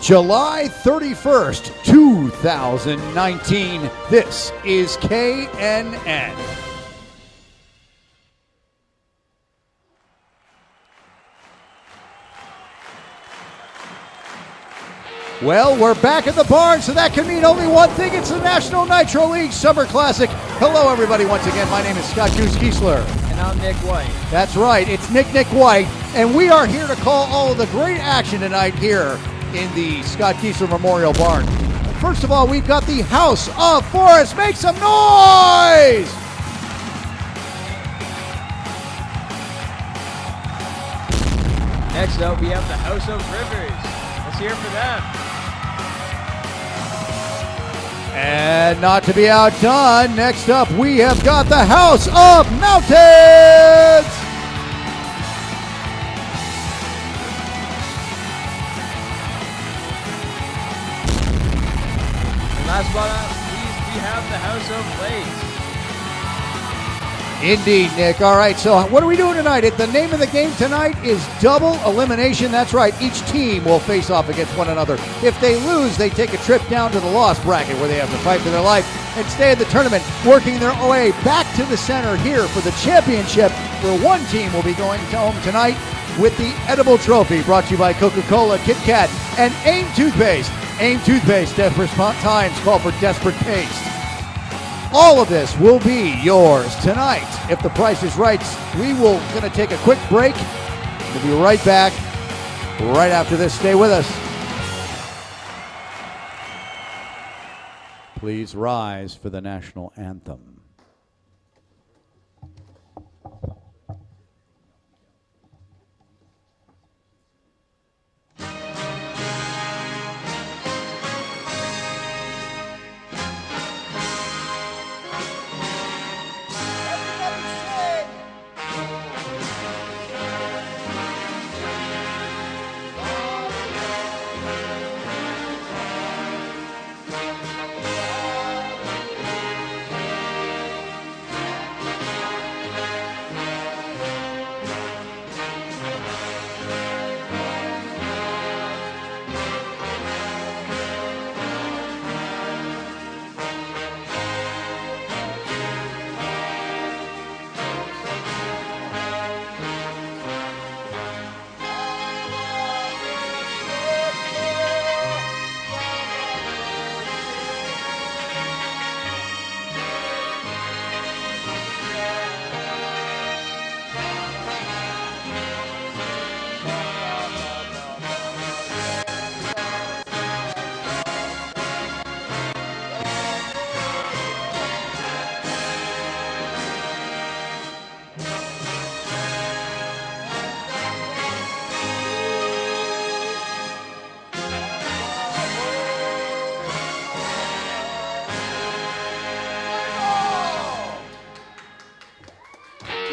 July 31st, 2019. This is KNN. Well, we're back at the barn, so that can mean only one thing. It's the National Nitro League Summer Classic. Hello, everybody. Once again, my name is Scott Goose Kiesler. And I'm Nick White. That's right. It's Nick White, and we are here to call all of the great action tonight here in the Scott Kiesler Memorial Barn. First of all, we've got the House of Forest. Make some noise! Next up, we have the House of Rivers. Let's hear for them. And not to be outdone, next up we have got the House of Mountains! And last but not least, we have the House of Lakes. Indeed, Nick. All right, so what are we doing tonight? The name of the game tonight is double elimination. That's right. Each team will face off against one another. If they lose, they take a trip down to the loss bracket where they have to fight for their life and stay in the tournament, working their way back to the center here for the championship, where one team will be going home tonight with the edible trophy, brought to you by Coca-Cola, Kit Kat, and AIM Toothpaste. AIM Toothpaste, desperate times call for desperate paste. All of this will be yours tonight. If the price is right, we will going to take a quick break. We'll be right back right after this. Stay with us. Please rise for the national anthem.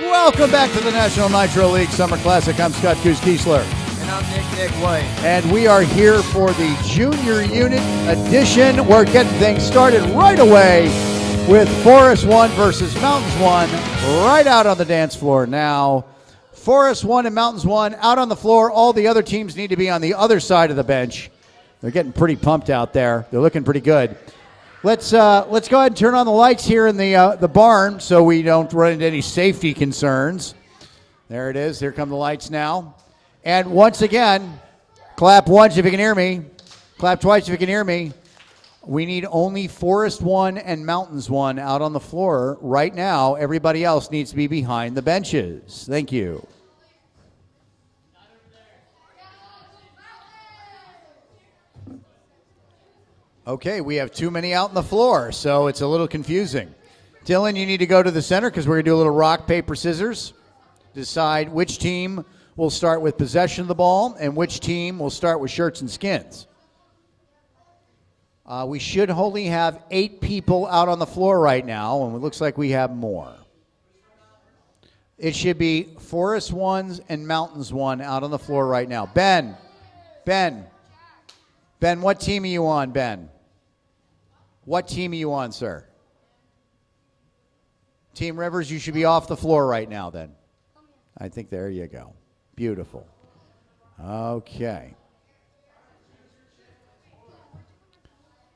Welcome back to the National Nitro League Summer Classic. I'm Scott Goose Kiesler. And I'm Nick White. And we are here for the Junior Unit Edition. We're getting things started right away with Forest 1 versus Mountains 1 right out on the dance floor now. Forest 1 and Mountains 1 out on the floor. All the other teams need to be on the other side of the bench. They're getting pretty pumped out there. They're looking pretty good. Let's go ahead and turn on the lights here in the barn so we don't run into any safety concerns. There it is. Here come the lights now. And once again, clap once if you can hear me. Clap twice if you can hear me. We need only Forest 1 and Mountains 1 out on the floor right now. Everybody else needs to be behind the benches. Thank you. Okay, we have too many out on the floor, so it's a little confusing. Dylan, you need to go to the center because we're going to do a little rock, paper, scissors. Decide which team will start with possession of the ball and which team will start with shirts and skins. We should only have 8 people out on the floor right now, and it looks like we have more. It should be Forest 1 and Mountains 1 out on the floor right now. Ben, what team are you on, Ben? What team are you on, sir? Team Rivers, you should be off the floor right now then. I think there you go. Beautiful. Okay.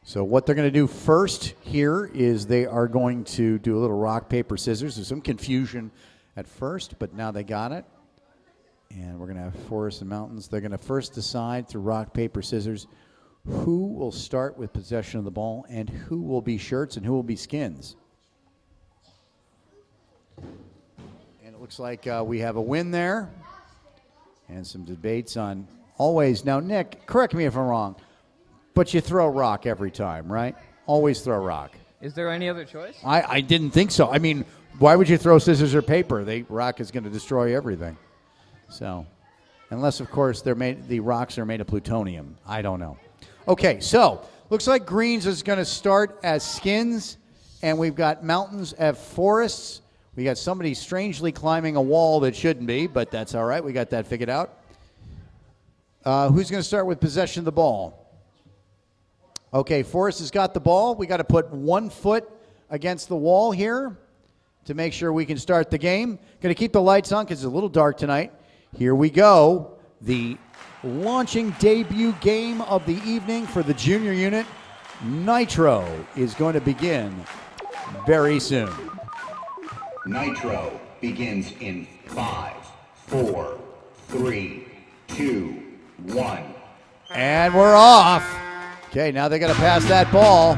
So what they're going to do first here is they are going to do a little rock, paper, scissors. There's some confusion at first, but now they got it. And we're going to have Forest and Mountains. They're going to first decide through rock, paper, scissors who will start with possession of the ball and who will be shirts and who will be skins. And it looks like we have a win there and some debates on always. Now, Nick, correct me if I'm wrong, but you throw rock every time, right? Always throw rock. Is there any other choice? I didn't think so. I mean, why would you throw scissors or paper? Rock is going to destroy everything. So, unless, of course, the rocks are made of plutonium. I don't know. Okay, so looks like Greens is going to start as skins, and we've got Mountains as forests. We got somebody strangely climbing a wall that shouldn't be, but that's all right. We got that figured out. Who's going to start with possession of the ball? Okay, Forrest has got the ball. We got to put 1 foot against the wall here to make sure we can start the game. Going to keep the lights on because it's a little dark tonight. Here we go. The launching debut game of the evening for the junior unit. Nitro is going to begin very soon. Nitro begins in 5, 4, 3, 2, 1. And we're off. Okay, now they got to pass that ball.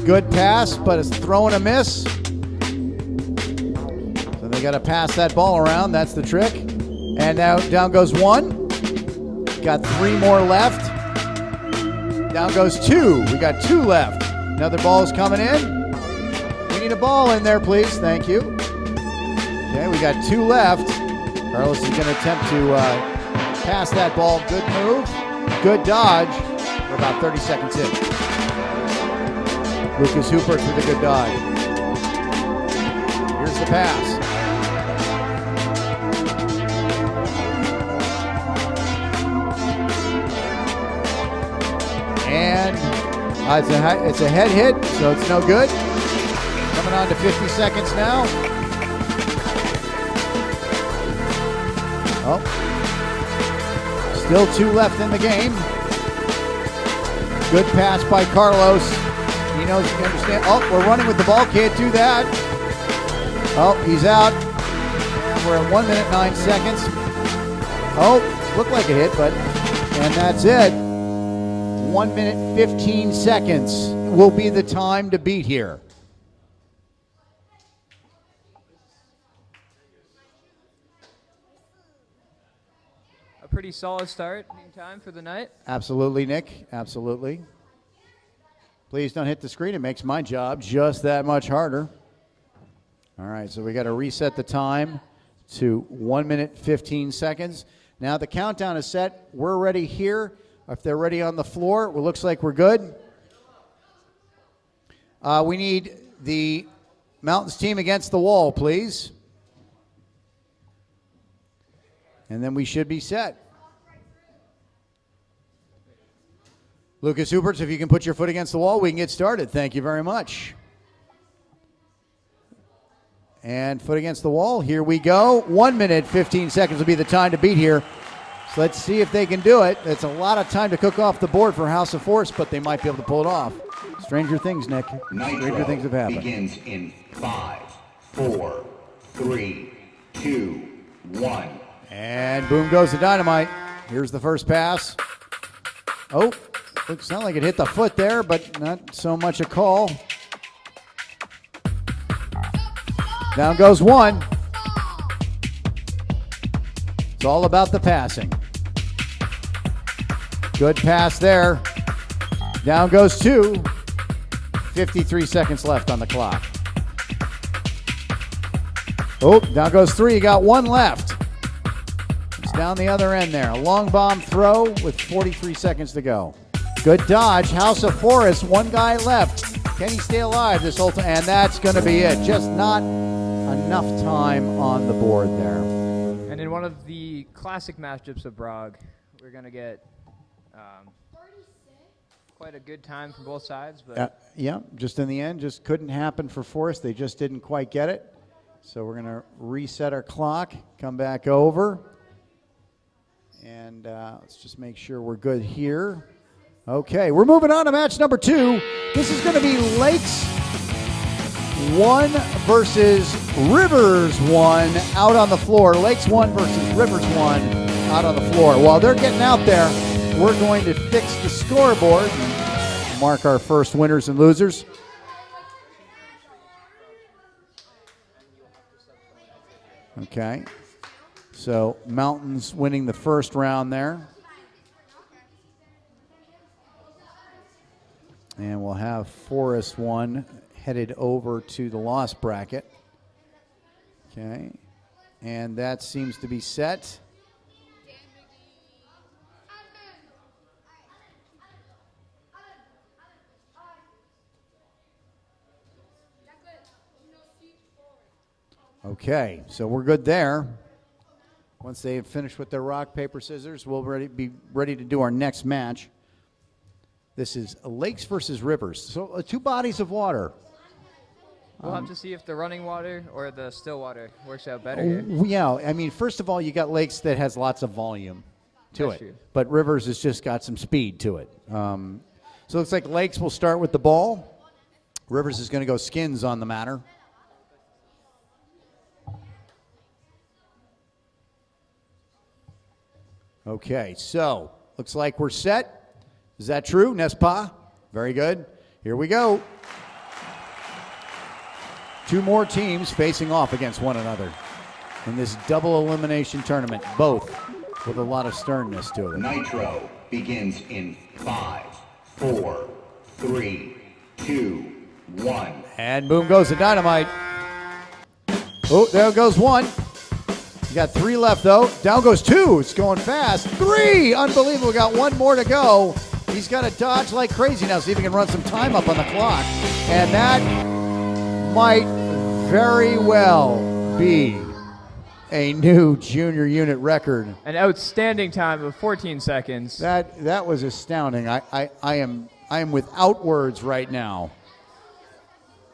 Good pass, but it's throw and a miss. So they got to pass that ball around. That's the trick. And now down goes 1. Got 3 more left. Down goes 2. We got 2 left. Another ball is coming in. We need a ball in there, please. Thank you. Okay, we got 2 left. Carlos is going to attempt to pass that ball. Good move. Good dodge. We're about 30 seconds in. Lucas Hooper with a good dodge. Here's the pass. And it's a head hit, so it's no good. Coming on to 50 seconds now. Oh. Still 2 left in the game. Good pass by Carlos. He knows, he understands. Oh, we're running with the ball. Can't do that. Oh, he's out. And we're at 1 minute, 9 seconds. Oh, looked like it hit, and that's it. 1 minute, 15 seconds will be the time to beat here. A pretty solid start in time for the night. Absolutely, Nick. Absolutely. Please don't hit the screen. It makes my job just that much harder. All right, so we got to reset the time to 1 minute, 15 seconds. Now the countdown is set. We're ready here. If they're ready on the floor, it looks like we're good. We need the Mountains team against the wall, please. And then we should be set. Lucas Huberts, if you can put your foot against the wall, we can get started. Thank you very much. And foot against the wall. Here we go. 1 minute, 15 seconds will be the time to beat here. So let's see if they can do it. It's a lot of time to cook off the board for House of Force, but they might be able to pull it off. Stranger things, Nick. Stranger things have happened. Begins in 5, 4, 3, 2, 1. And boom goes the dynamite. Here's the first pass. Oh, looks not like it hit the foot there, but not so much a call. Down goes 1. It's all about the passing. Good pass there. Down goes 2. 53 seconds left on the clock. Oh, down goes 3. You got 1 left. It's down the other end there. A long bomb throw with 43 seconds to go. Good dodge. House of Forest. 1 guy left. Can he stay alive this whole time? And that's going to be it. Just not enough time on the board there. And in one of the classic matchups of Brog, we're going to get quite a good time from both sides. But yeah, just in the end, just couldn't happen for Forest. They just didn't quite get it. So we're going to reset our clock, come back over. And let's just make sure we're good here. Okay, we're moving on to match number 2. This is going to be Lakes 1 versus Rivers 1 out on the floor. Lakes 1 versus Rivers 1 out on the floor. While they're getting out there, we're going to fix the scoreboard and mark our first winners and losers. Okay, so Mountains winning the first round there. And we'll have Forest 1 headed over to the loss bracket. Okay, and that seems to be set. Okay, so we're good there. Once they have finished with their rock, paper, scissors, we'll be ready to do our next match. This is Lakes versus Rivers. So 2 bodies of water. We'll have to see if the running water or the still water works out better here. Yeah, I mean, first of all, you got Lakes that has lots of volume to That's it. true. But Rivers has just got some speed to it. So it looks like Lakes will start with the ball. Rivers is going to go skins on the matter. Okay, so looks like we're set. Is that true, Nespa? Very good. Here we go. 2 more teams facing off against one another in this double elimination tournament, both with a lot of sternness to it. Nitro begins in 5, 4, 3, 2, 1. And boom goes the dynamite. Oh, there goes 1. You got 3 left, though. Down goes 2. It's going fast. 3! Unbelievable. Got 1 more to go. He's got to dodge like crazy now, see if he can run some time up on the clock. And that might very well be a new junior unit record. An outstanding time of 14 seconds. That was astounding. I am without words right now.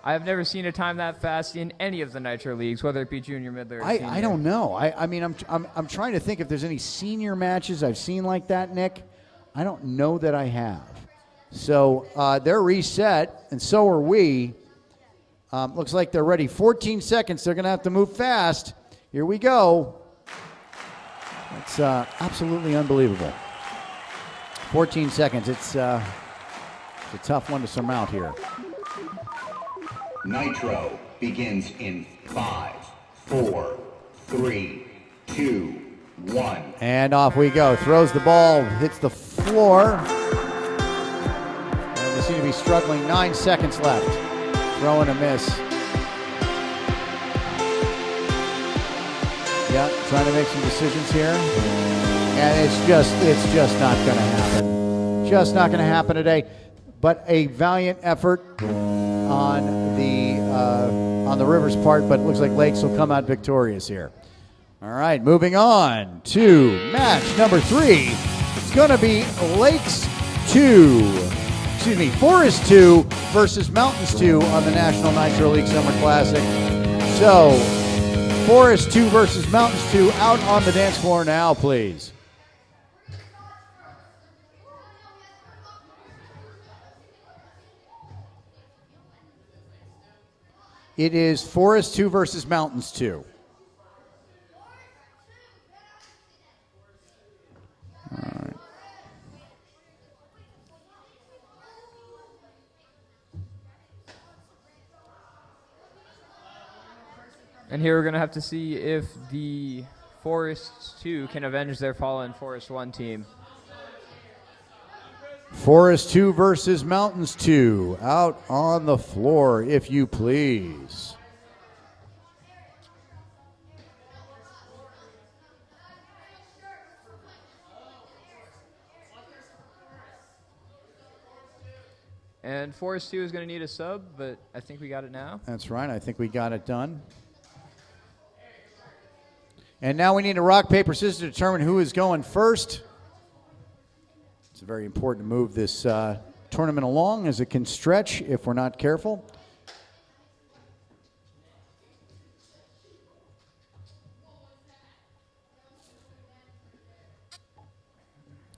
I have never seen a time that fast in any of the Nitro leagues, whether it be junior, mid, or senior. I don't know. I mean, I'm trying to think if there's any senior matches I've seen like that, Nick. I don't know that I have. So they're reset, and so are we. Looks like they're ready. 14 seconds. They're going to have to move fast. Here we go. It's absolutely unbelievable. 14 seconds. It's a tough one to surmount here. Nitro begins in 5, 4, 3, 2, 1. And off we go. Throws the ball, hits the floor. And they seem to be struggling. 9 seconds left. Throw and a miss. Yeah, trying to make some decisions here. And it's just not going to happen. Just not going to happen today. But a valiant effort on the Rivers part, but it looks like Lakes will come out victorious here. All right, moving on to match number 3. It's going to be Forest 2 versus Mountains 2 on the National Nitro League Summer Classic. So, Forest 2 versus Mountains 2 out on the dance floor now, please. It is Forest 2 versus Mountains 2. All right. And here we're going to have to see if the Forest 2 can avenge their fallen Forest 1 team. Forest 2 versus Mountains 2. Out on the floor, if you please. And Forest 2 is going to need a sub, but I think we got it now. That's right. I think we got it done. And now we need a rock, paper, scissors to determine who is going first. It's very important to move this tournament along as it can stretch if we're not careful.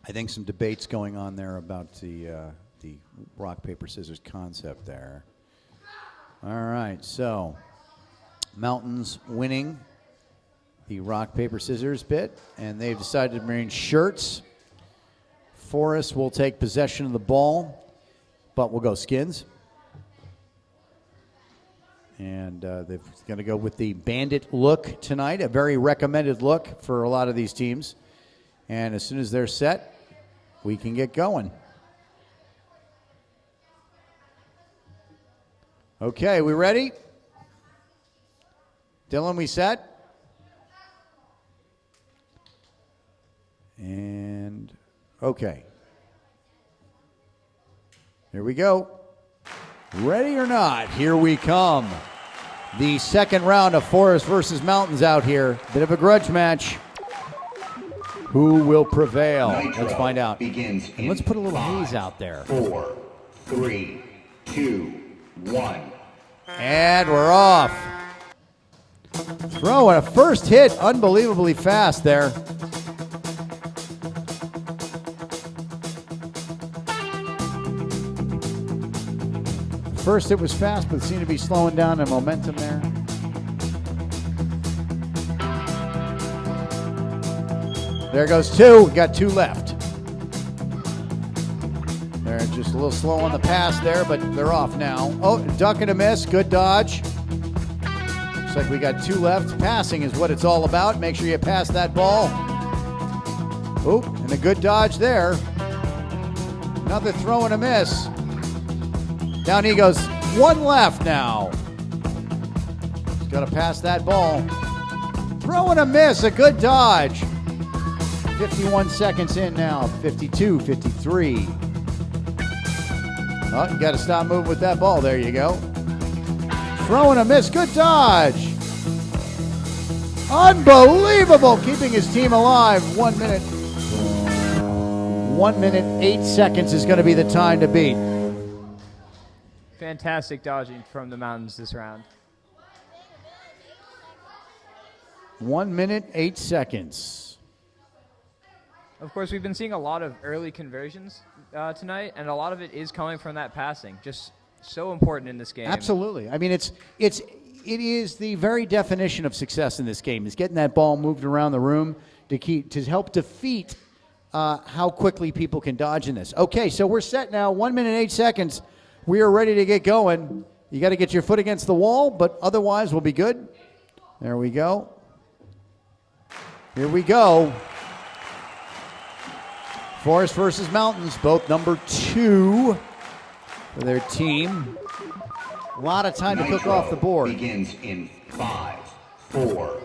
I think some debates going on there about the rock, paper, scissors concept there. All right, so Mountains winning the rock, paper, scissors bit, and they've decided to bring shirts. Forest will take possession of the ball, but we'll go Skins. And they're going to go with the bandit look tonight, a very recommended look for a lot of these teams. And as soon as they're set, we can get going. Okay, we ready? Dylan, we set? And okay. Here we go. Ready or not, here we come. The second round of Forest versus Mountains out here. Bit of a grudge match. Who will prevail? Nitro let's find out. Begins and let's put a little 5, haze out there. 4, 3, 2, 1. And we're off. Throw and a first hit, unbelievably fast there. First it was fast, but seemed to be slowing down in momentum there. There goes two. Got two left. They're just a little slow on the pass there, but they're off now. Oh, duck and a miss. Good dodge. Looks like we got two left. Passing is what it's all about. Make sure you pass that ball. Oh, and a good dodge there. Another throw and a miss. Down he goes. One left now. He's got to pass that ball. Throw and a miss. A good dodge. 51 seconds in now. 52, 53. Oh, you got to stop moving with that ball. There you go. Throw and a miss. Good dodge. Unbelievable. Keeping his team alive. 1 minute. 1 minute, 8 seconds is going to be the time to beat. Fantastic dodging from the Mountains this round. 1 minute, 8 seconds. Of course, we've been seeing a lot of early conversions tonight, and a lot of it is coming from that passing. Just so important in this game. Absolutely. I mean, it is the very definition of success in this game, is getting that ball moved around the room to help defeat how quickly people can dodge in this. Okay, so we're set now. 1 minute, 8 seconds. We are ready to get going. You got to get your foot against the wall, but otherwise we'll be good. There we go. Here we go. Forest versus Mountains, both number 2 for their team. A lot of time to cook off the board. Begins in 5, 4,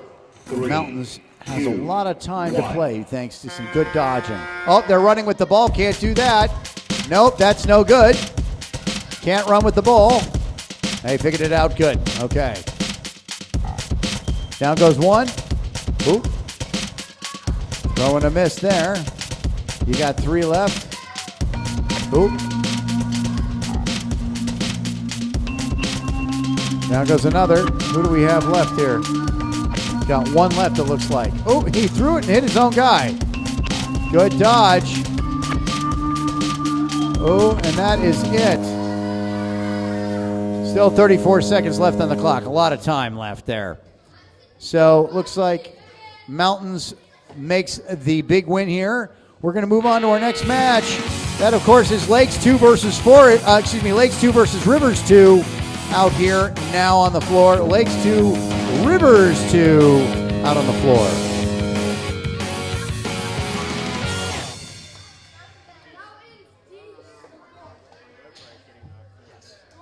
3. Mountains has 2, a lot of time 1. to play thanks to some good dodging. Oh, they're running with the ball. Can't do that. Nope, that's no good. Can't run with the ball. They figured it out good. Okay. Down goes one. Ooh. Throwing a miss there. You got 3 left. Ooh. Down goes another. Who do we have left here? Got 1 left, it looks like. Oh, he threw it and hit his own guy. Good dodge. Oh, and that is it. Still 34 seconds left on the clock. A lot of time left there. So looks like Mountains makes the big win here. We're going to move on to our next match. That, of course, is Lakes 2 versus Lakes 2 versus Rivers 2 out here now on the floor. Lakes 2, Rivers 2 out on the floor.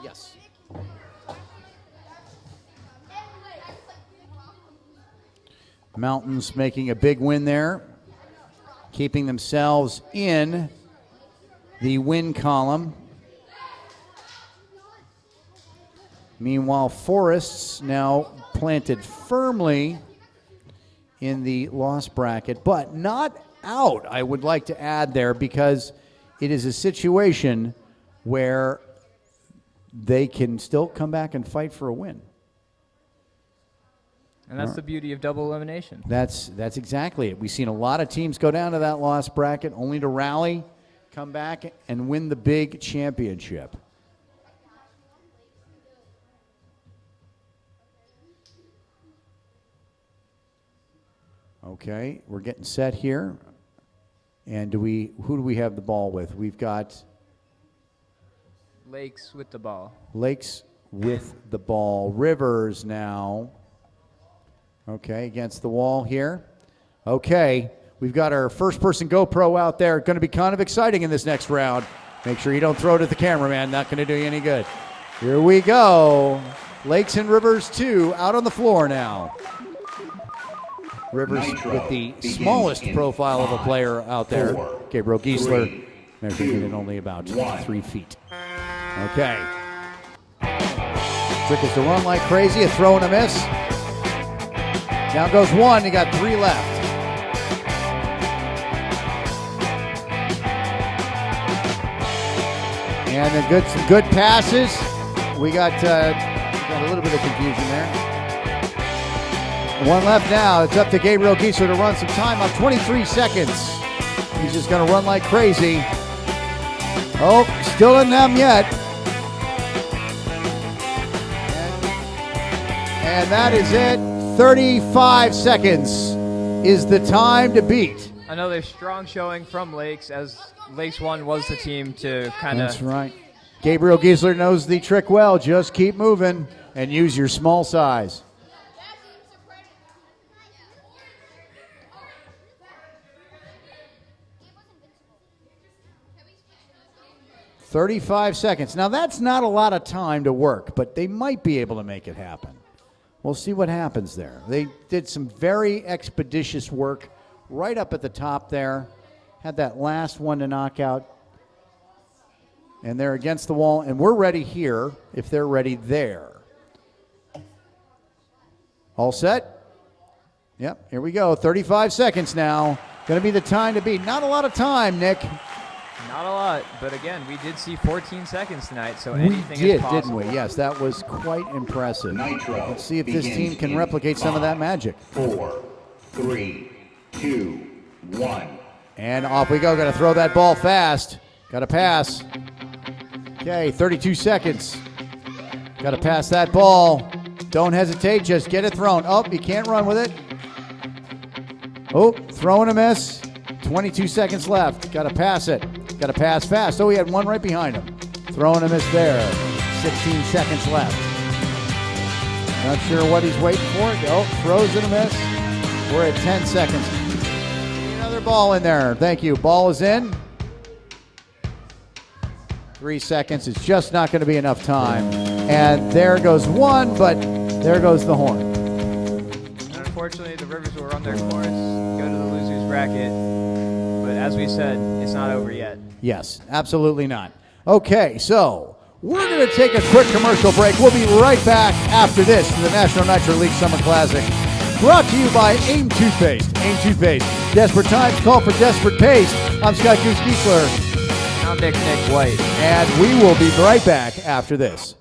Yes. Mountains making a big win there, keeping themselves in the win column. Meanwhile, Forests now planted firmly in the loss bracket, but not out, I would like to add there, because it is a situation where they can still come back and fight for a win. And that's the beauty of double elimination. That's exactly it. We've seen a lot of teams go down to that lost bracket only to rally, come back, and win the big championship. Okay, we're getting set here. And who do we have the ball with? We've got Lakes with the ball. Lakes with the ball. Rivers now. Okay, against the wall here. Okay, we've got our first-person GoPro out there. Going to be kind of exciting in this next round. Make sure you don't throw it at the cameraman. Not going to do you any good. Here we go. Lakes and Rivers 2 out on the floor now. Rivers Nitro with the begins smallest in profile of a 5, player out there. 4, Gabriel Giesler 3, measuring in only about 1. 3 feet. Okay. Trick is to run like crazy, a throw and a miss. Down goes one, you got 3 left. And then some good passes. We got a little bit of confusion there. One left now. It's up to Gabriel Giesler to run some time on 23 seconds. He's just going to run like crazy. Oh, still in them yet. And that is it. 35 seconds is the time to beat. Another strong showing from Lakes, as Lakes 1 was the team to kind of... That's right. Gabriel Giesler knows the trick well. Just keep moving and use your small size. 35 seconds. Now, that's not a lot of time to work, but they might be able to make it happen. We'll see what happens there. They did some very expeditious work right up at the top there. Had that last one to knock out. And they're against the wall, and we're ready here if they're ready there. All set? Yep, here we go. 35 seconds now. Going to be the time to beat. Not a lot of time, Nick. Not a lot, but again, we did see 14 seconds tonight, so anything is possible. Didn't we? Yes, that was quite impressive. Nitro Let's see if this team can begins replicate in some of that 5, magic. 4, 3, 2, 1. And off we go. Got to throw that ball fast. Got to pass. Okay, 32 seconds. Got to pass that ball. Don't hesitate. Just get it thrown. Oh, you can't run with it. Oh, throwing a miss. 22 seconds left. Got to pass it. Got to pass fast. Oh, he had one right behind him. Throwing a miss there. 16 seconds left. Not sure what he's waiting for. Oh, throws and a miss. We're at 10 seconds. Another ball in there. Thank you. Ball is in. 3 seconds. It's just not going to be enough time. And there goes one, but there goes the horn. And unfortunately, the Rivers will run their course, go to the loser's bracket. But as we said, it's not over yet. Yes, absolutely not. Okay, so we're going to take a quick commercial break. We'll be right back after this to the National Nitro League Summer Classic. Brought to you by AIM Toothpaste. AIM Toothpaste. Desperate times call for desperate paste. I'm Scott Goose Giesler. And I'm Nick White. And we will be right back after this.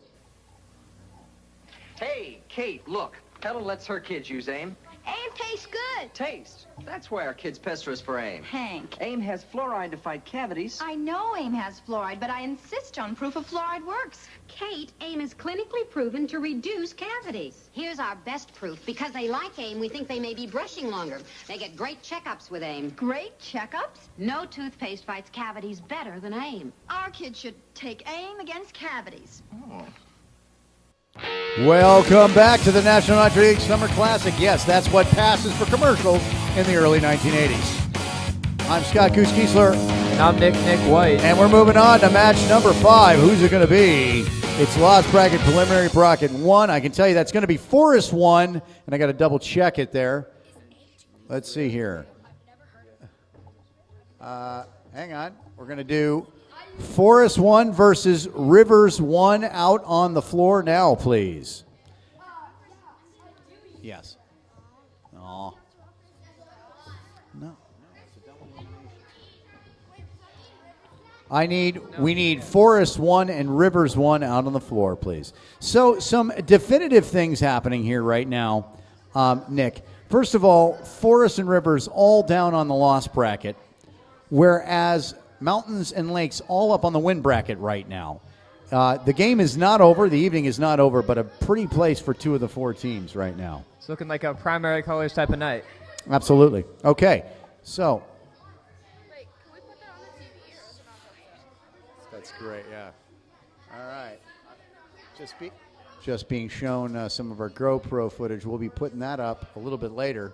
Hey, Kate, look. Helen lets her kids use AIM. AIM tastes good. Taste. That's why our kids pester us for AIM. Hank. AIM has fluoride to fight cavities. I know AIM has fluoride, but I insist on proof of fluoride works. Kate, AIM is clinically proven to reduce cavities. Here's our best proof. Because they like AIM, we think they may be brushing longer. They get great checkups with AIM. Great checkups. No toothpaste fights cavities better than AIM. Our kids should take AIM against cavities. Welcome back to the National Nitro League Summer Classic. Yes, that's what passes for commercials in the early 1980s. I'm Scott Goose Giesler. And I'm Nick White. And we're moving on to match number 5. Who's it going to be? It's Lost Bracket Preliminary Bracket 1. I can tell you that's going to be Forest 1, and I got to double check it there. Let's see here. Hang on. We're going to do Forest 1 versus Rivers 1 out on the floor now, please. Yes. Oh. No. We need Forest 1 and Rivers 1 out on the floor, please. So some definitive things happening here right now. Nick. First of all, Forest and Rivers all down on the loss bracket, whereas Mountains and Lakes all up on the win bracket right now. The game is not over. The evening is not over, but a pretty place for 2 of the 4 teams right now. It's looking like a primary colors type of night. Absolutely. Okay, so. Wait, can we put that on the TV or is it not? That's great, yeah. All right. Just being shown some of our GoPro footage. We'll be putting that up a little bit later.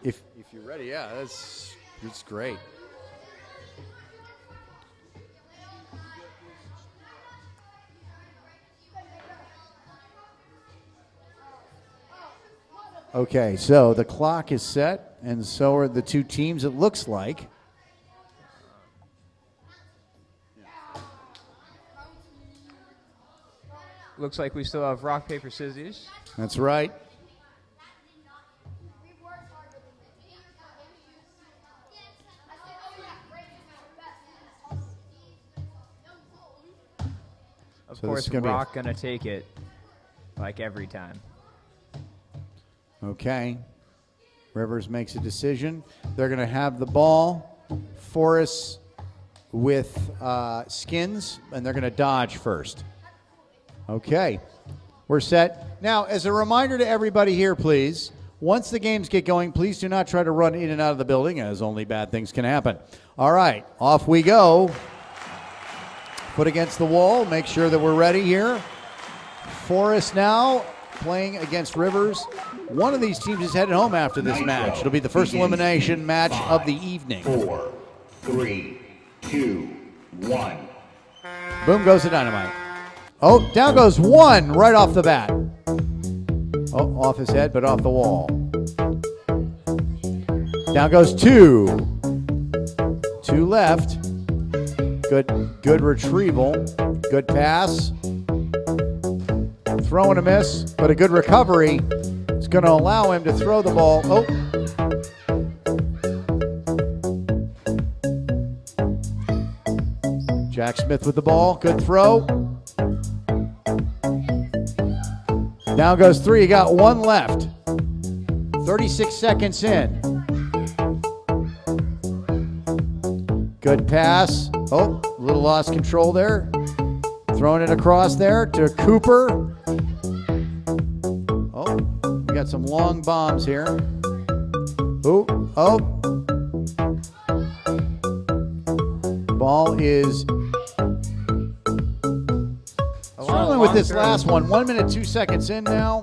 If you're ready, yeah, it's great. Okay, so the clock is set, and so are the 2 teams, it looks like. Looks like we still have rock, paper, scissors. That's right. Of So this course, is gonna be rock gonna take it, like every time. Okay. Rivers makes a decision. They're going to have the ball. Forrest with skins, and they're going to dodge first. Okay. We're set. Now, as a reminder to everybody here, please, once the games get going, please do not try to run in and out of the building, as only bad things can happen. All right. Off we go. Foot against the wall. Make sure that we're ready here. Forrest now playing against Rivers. One of these teams is headed home after this Nitro match. It'll be the first elimination match of the evening. 4, 3, 2, 1. Boom goes the dynamite. Oh, down goes 1 right off the bat. Oh, off his head, but off the wall. Down goes 2. 2 left. Good retrieval. Good pass. Throw and a miss, but a good recovery. It's going to allow him to throw the ball. Oh. Jack Smith with the ball. Good throw. Down goes 3. You got 1 left. 36 seconds in. Good pass. Oh, a little lost control there. Throwing it across there to Cooper. Oh, we got some long bombs here. Oh. Ball is struggling with this last one. 1 minute, 2 seconds in now.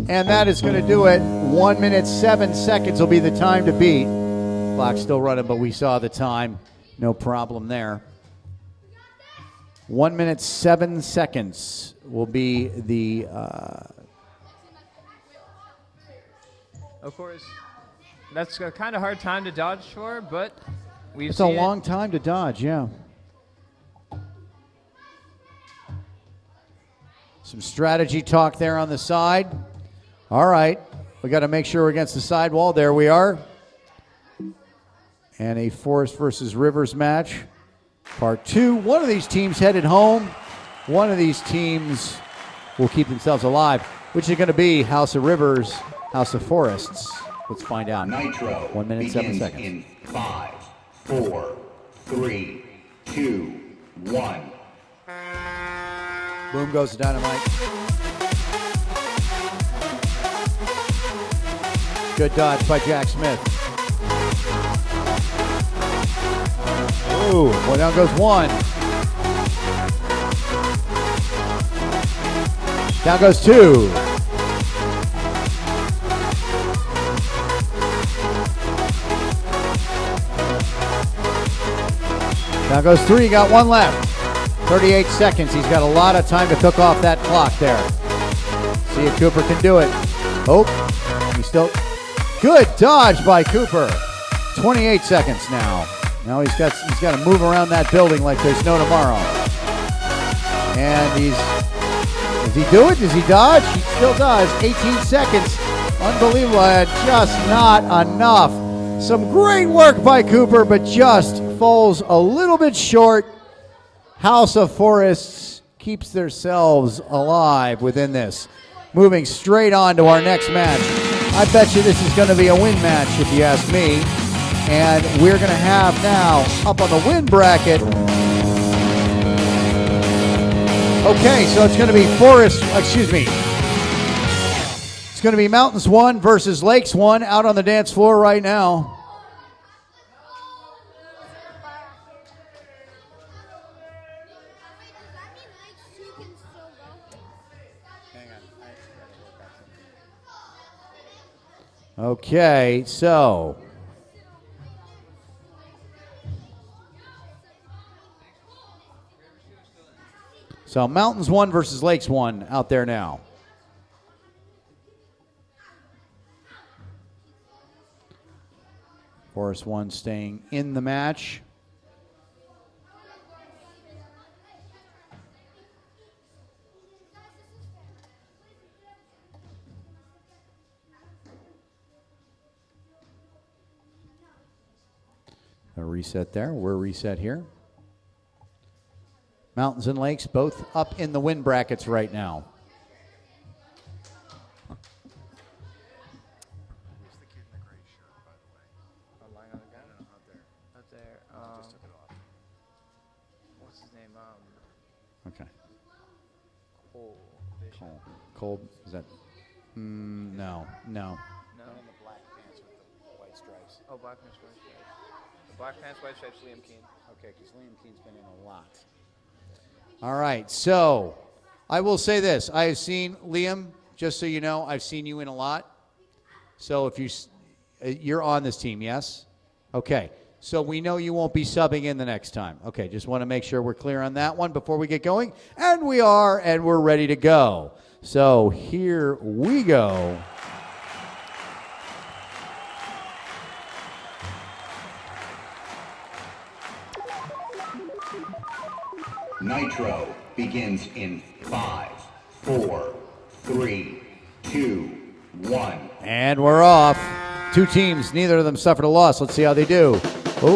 And that is going to do it. 1 minute, 7 seconds will be the time to beat. Clock's still running, but we saw the time. No problem there. 1 minute, 7 seconds will be the... Of course, that's a kind of hard time to dodge for, but we've It's a seen long time to dodge, yeah. Some strategy talk there on the side. All right, we got to make sure we're against the side wall. There we are. And a Forest versus Rivers match. Part 2. One of these teams headed home. One of these teams will keep themselves alive. Which is going to be House of Rivers, House of Forests. Let's find out. Nitro 1 minute, 7 begins seconds. in 5, 4, 3, 2, 1. Boom goes the dynamite. Good dodge by Jack Smith. Ooh, well, down goes 1. Down goes 2. Down goes 3. Got 1 left. 38 seconds. He's got a lot of time to cook off that clock there. See if Cooper can do it. Oh, he's still... Good dodge by Cooper. 28 seconds now. Now he's got to move around that building like there's no tomorrow. And does he do it? Does he dodge? He still does. 18 seconds. Unbelievable. Just not enough. Some great work by Cooper, but just falls a little bit short. House of Forests keeps themselves alive within this. Moving straight on to our next match. I bet you this is going to be a win match, if you ask me. And we're going to have now, up on the win bracket. Okay, so it's going to be it's going to be Mountains 1 versus Lakes 1 out on the dance floor right now. Okay, so Mountains 1 versus Lakes 1 out there now. Forest 1 staying in the match. A reset there. We're reset here. Mountains and Lakes both up in the win brackets right now. Who's the kid in the gray shirt, by the way? Lying on the ground? No, out there. Up there. Just took it off. What's his name? Okay. Cole Bishop. Cold. Is that? No. No. In the black pants with the white stripes. Oh, Black Pants, White Stripes. The Black Pants, White Stripes, Liam Keane. Okay, because Liam Keene's been in a lot. All right, so I will say this. I have seen Liam, just so you know, I've seen you in a lot. So if you're on this team, yes? Okay, so we know you won't be subbing in the next time. Okay, just want to make sure we're clear on that one before we get going. And we are, and we're ready to go. So here we go. Nitro begins in 5, 4, 3, 2, 1. And we're off. Two teams, neither of them suffered a loss. Let's see how they do. Oh,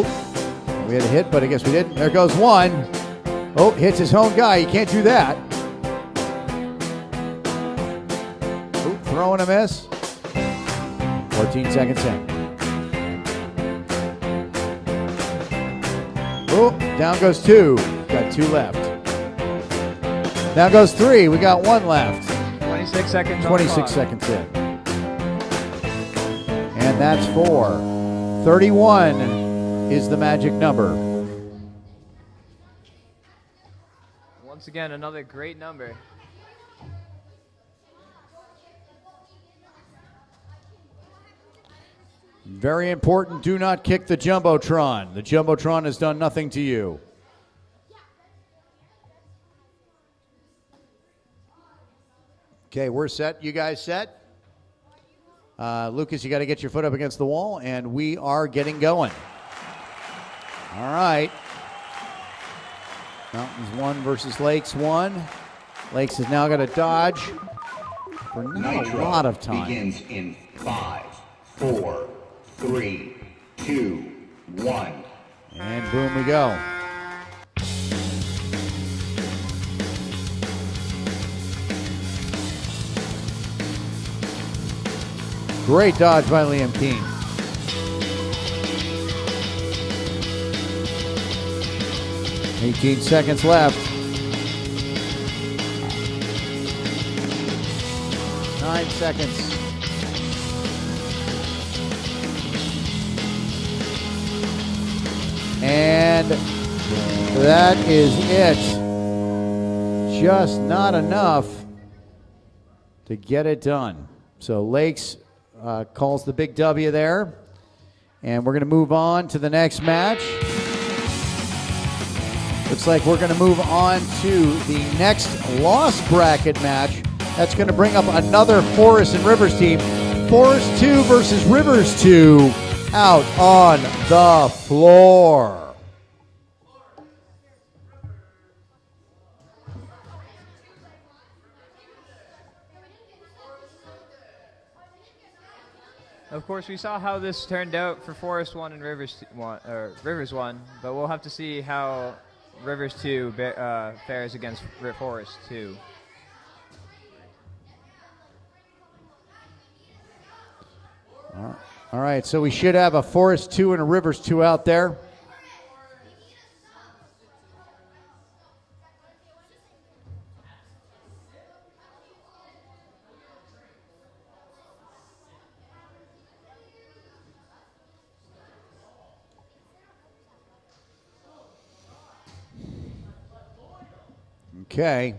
we had a hit, but I guess we didn't. There goes one. Oh, hits his own guy. You can't do that. Oh, throw and a miss. 14 seconds in. Oh, down goes two. Got two left. Down goes three. We got one left. 26 seconds. 26 seconds in. And that's 4. 31 is the magic number. Once again, another great number. Very important, do not kick the Jumbotron. The Jumbotron has done nothing to you. Okay, we're set. You guys set? Lucas, you got to get your foot up against the wall, and we are getting going. All right. Mountains 1 versus Lakes 1. Lakes has now got to dodge for not a lot of time. Begins in 5, 4, 3, 2, 1. And boom we go. Great dodge by Liam Keane. $18 seconds left. 9 seconds. And that is it. Just not enough to get it done. So Lakes calls the big W there. And we're going to move on to the next match. Looks like we're going to move on to the next loss bracket match. That's going to bring up another Forest and Rivers team. Forest 2 versus Rivers 2 out on the floor. Of course, we saw how this turned out for Forest 1 and Rivers 1, but we'll have to see how Rivers 2 fares against Forest 2. All right, so we should have a Forest 2 and a Rivers 2 out there. Okay.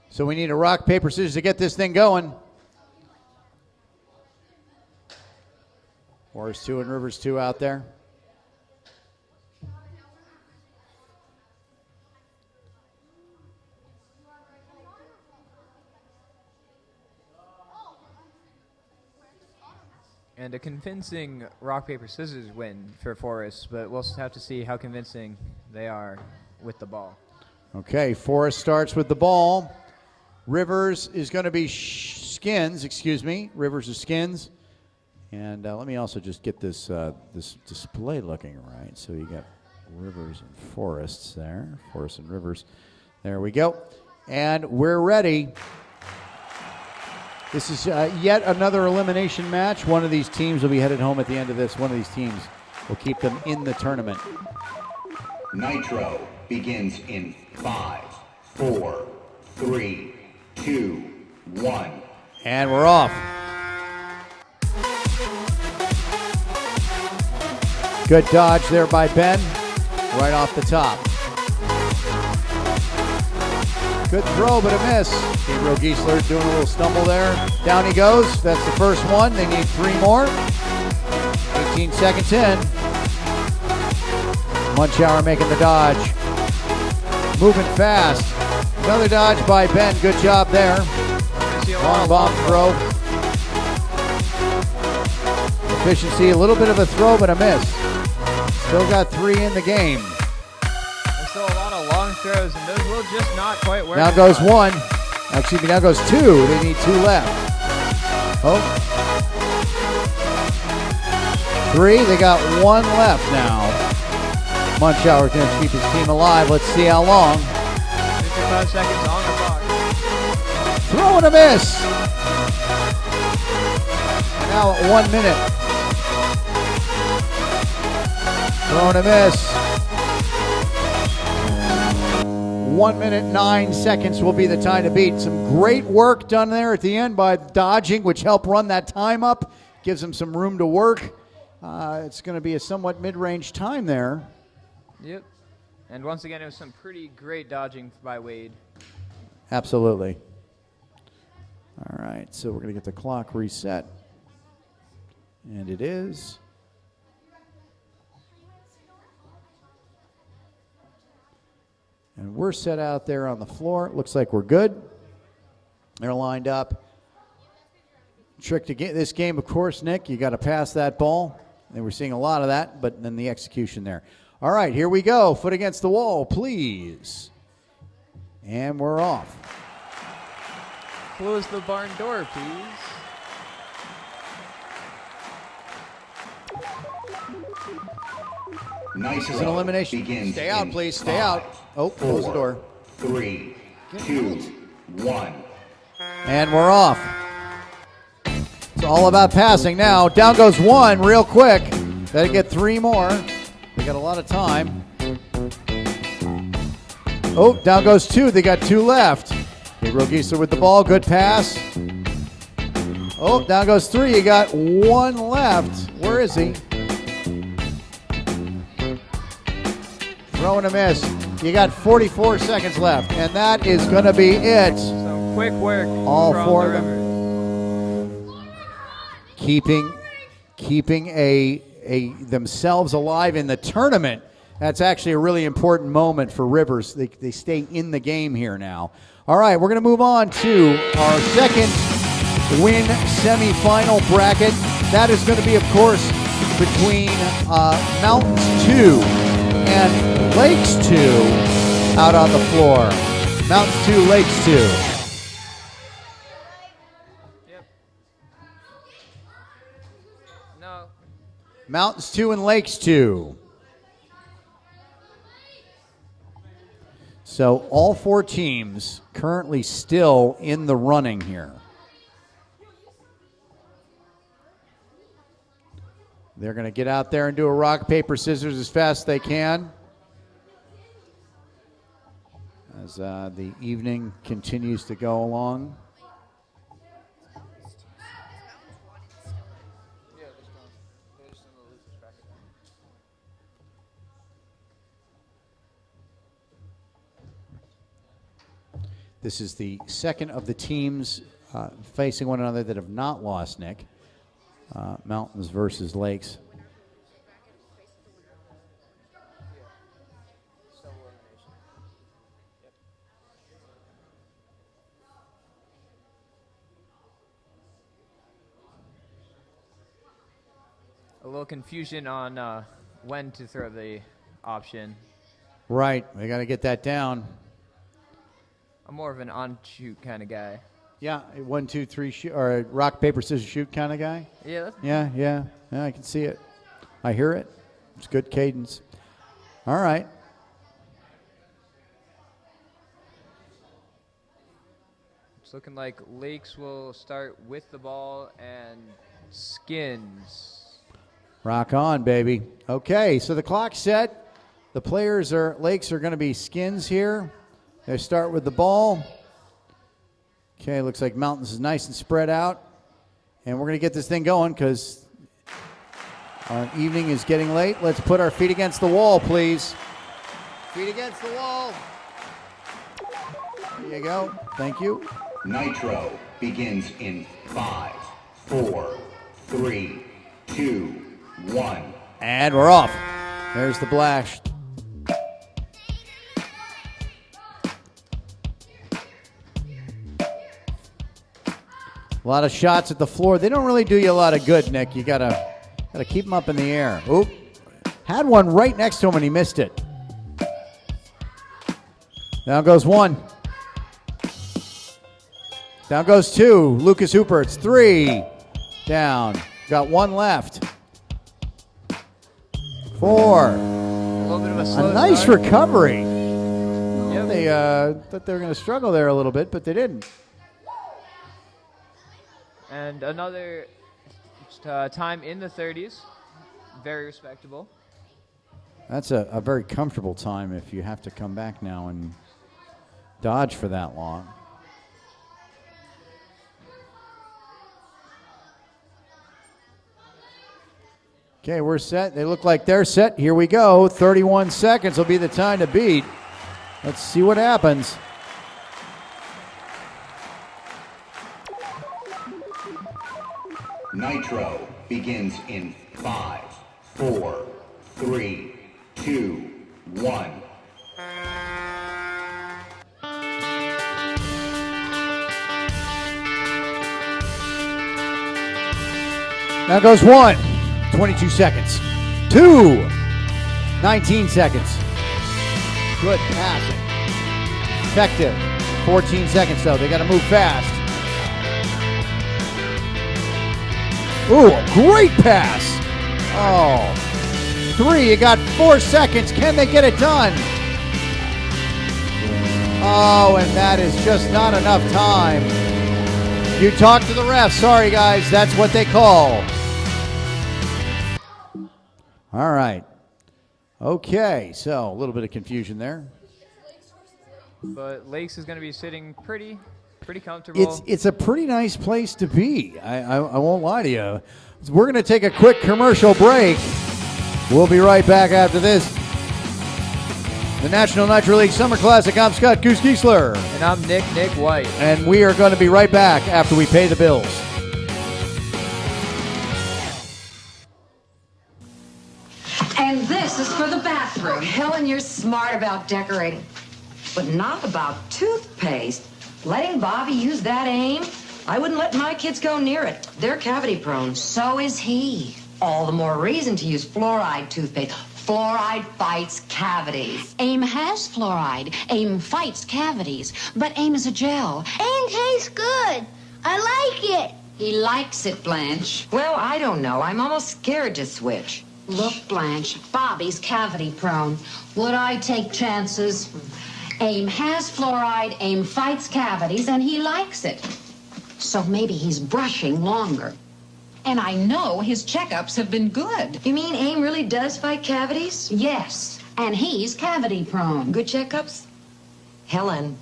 So we need a rock, paper, scissors to get this thing going. Forest 2 and Rivers 2 out there. And a convincing rock, paper, scissors win for Forest, but we'll have to see how convincing they are with the ball. Okay, Forest starts with the ball. Rivers is going to be Skins, excuse me. Rivers is Skins. And let me also just get this this display looking right. So you got Rivers and Forests there. Forest and Rivers. There we go. And we're ready. This is yet another elimination match. One of these teams will be headed home at the end of this. One of these teams will keep them in the tournament. Nitro begins in 5, 4, 3, 2, 1. And we're off. Good dodge there by Ben, right off the top. Good throw, but a miss. Gabriel Giesler doing a little stumble there. Down he goes. That's the first one. They need 3 more. 18 seconds in. Munchauer making the dodge. Moving fast. Another dodge by Ben. Good job there. Long bomb throw. Efficiency, a little bit of a throw, but a miss. Still got 3 in the game. There's still a lot of long throws, and those will just not quite work. Now goes 1. Excuse me, now goes 2. They need 2 left. Oh. 3. They got 1 left now. Munchauer going to keep his team alive. Let's see how long. 55 seconds on the clock. Throw and a miss. Now at 1 minute. Throw and a miss. 1 minute, 9 seconds will be the time to beat. Some great work done there at the end by dodging, which helped run that time up. Gives them some room to work. It's going to be a somewhat mid-range time there. Yep. And once again, it was some pretty great dodging by Wade. Absolutely. All right, so we're going to get the clock reset. And it is. And we're set out there on the floor. Looks like we're good. They're lined up. Trick to get this game, of course, Nick, you got to pass that ball. And we're seeing a lot of that, but then the execution there. All right, here we go. Foot against the wall, please. And we're off. Close the barn door, please. Nice. This is an elimination. Stay out, please. Stay out. Oh, close the door. 3, 2, 1. And we're off. It's all about passing now. Down goes 1 real quick. Got to get 3 more. They got a lot of time. Oh, down goes 2. They got 2 left. Gabriel Giesler with the ball. Good pass. Oh, down goes 3. You got 1 left. Where is he? Throw and a miss. You got 44 seconds left, and that is going to be it. So quick work. All from 4 the of them keeping themselves alive in the tournament. That's actually a really important moment for Rivers. They stay in the game here now. All right, we're going to move on to our second win semifinal bracket. That is going to be, of course, between Mountains 2 and Lakes 2 out on the floor. Mountains 2, Lakes 2. Yep. No. Mountains 2 and Lakes 2. So all 4 teams currently still in the running here. They're going to get out there and do a rock, paper, scissors as fast as they can. As the evening continues to go along. This is the second of the teams facing one another that have not lost, Nick. Mountains versus Lakes. A little confusion on when to throw the option. Right, we got to get that down. I'm more of an on-shoot kind of guy. Yeah, 1, 2, 3, shoot, or a rock, paper, scissors, shoot kind of guy. Yeah. Yeah, I can see it. I hear it. It's good cadence. All right. It's looking like Lakes will start with the ball and Skins. Rock on, baby. Okay, so the clock's set. The players Lakes are going to be Skins here. They start with the ball. Okay, looks like Mountains is nice and spread out. And we're going to get this thing going because our evening is getting late. Let's put our feet against the wall, please. Feet against the wall. There you go. Thank you. Nitro begins in 5, 4, 3, 2, 1. And we're off. There's the blast. A lot of shots at the floor. They don't really do you a lot of good, Nick. You gotta keep them up in the air. Oop. Had one right next to him and he missed it. Down goes 1. Down goes 2. Lucas Hooper, it's 3. Down. Got 1 left. 4. A little bit of a slow A nice start. recovery. Yep. They thought they were going to struggle there a little bit, but they didn't. And another time in the 30s. Very respectable. That's a very comfortable time if you have to come back now and dodge for that long. Okay, we're set. They look like they're set. Here we go. 31 seconds will be the time to beat. Let's see what happens. Nitro begins in 5, 4, 3, 2, 1. Now goes 1, 22 seconds. 2, 19 seconds. Good passing. Effective. 14 seconds though. They got to move fast. Ooh, a great pass. Oh. 3, you got 4 seconds. Can they get it done? Oh, and that is just not enough time. You talk to the refs. Sorry, guys. That's what they call. All right. Okay, so a little bit of confusion there. But Lakes is going to be sitting pretty comfortable. It's a pretty nice place to be. I won't lie to you. We're going to take a quick commercial break. We'll be right back after this. The National Nitro League Summer Classic. I'm Scott Goose Giesler. And I'm Nick White. And we are going to be right back after we pay the bills. And this is for the bathroom. Helen, you're smart about decorating, but not about toothpaste. Letting Bobby use that aim? I wouldn't let my kids go near it. They're cavity prone. So is he. All the more reason to use fluoride toothpaste. Fluoride fights cavities. AIM has fluoride. AIM fights cavities. But AIM is a gel. AIM tastes good. I like it. He likes it, Blanche. Well, I don't know. I'm almost scared to switch. Look, Blanche, Bobby's cavity prone. Would I take chances? AIM has fluoride, AIM fights cavities, and he likes it. So maybe he's brushing longer. And I know his checkups have been good. You mean AIM really does fight cavities? Yes, and he's cavity prone. Good checkups? Helen,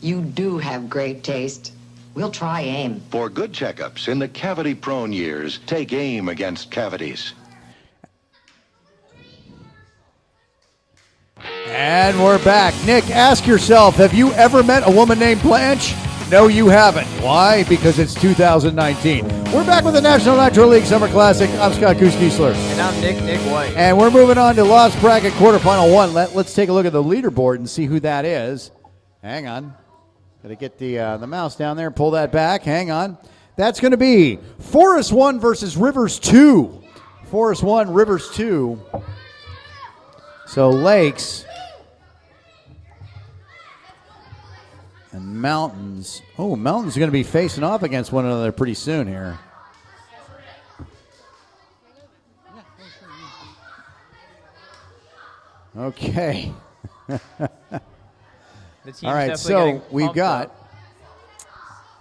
you do have great taste. We'll try AIM. For good checkups in the cavity-prone years, take AIM against cavities. And we're back. Nick, ask yourself, have you ever met a woman named Blanche? No, you haven't. Why? Because it's 2019. We're back with the National Nitro League Summer Classic. I'm Scott Goose-Giesler. And I'm Nick White. And we're moving on to Lost Bracket Quarterfinal 1. Let's take a look at the leaderboard and see who that is. Hang on. Got to get the mouse down there and pull that back. Hang on. That's going to be Forest 1 versus Rivers 2. Forest 1, Rivers 2. So Lakes and Mountains. Oh, Mountains are going to be facing off against one another pretty soon here. Okay. The team's All right, definitely so getting we've pumped got up.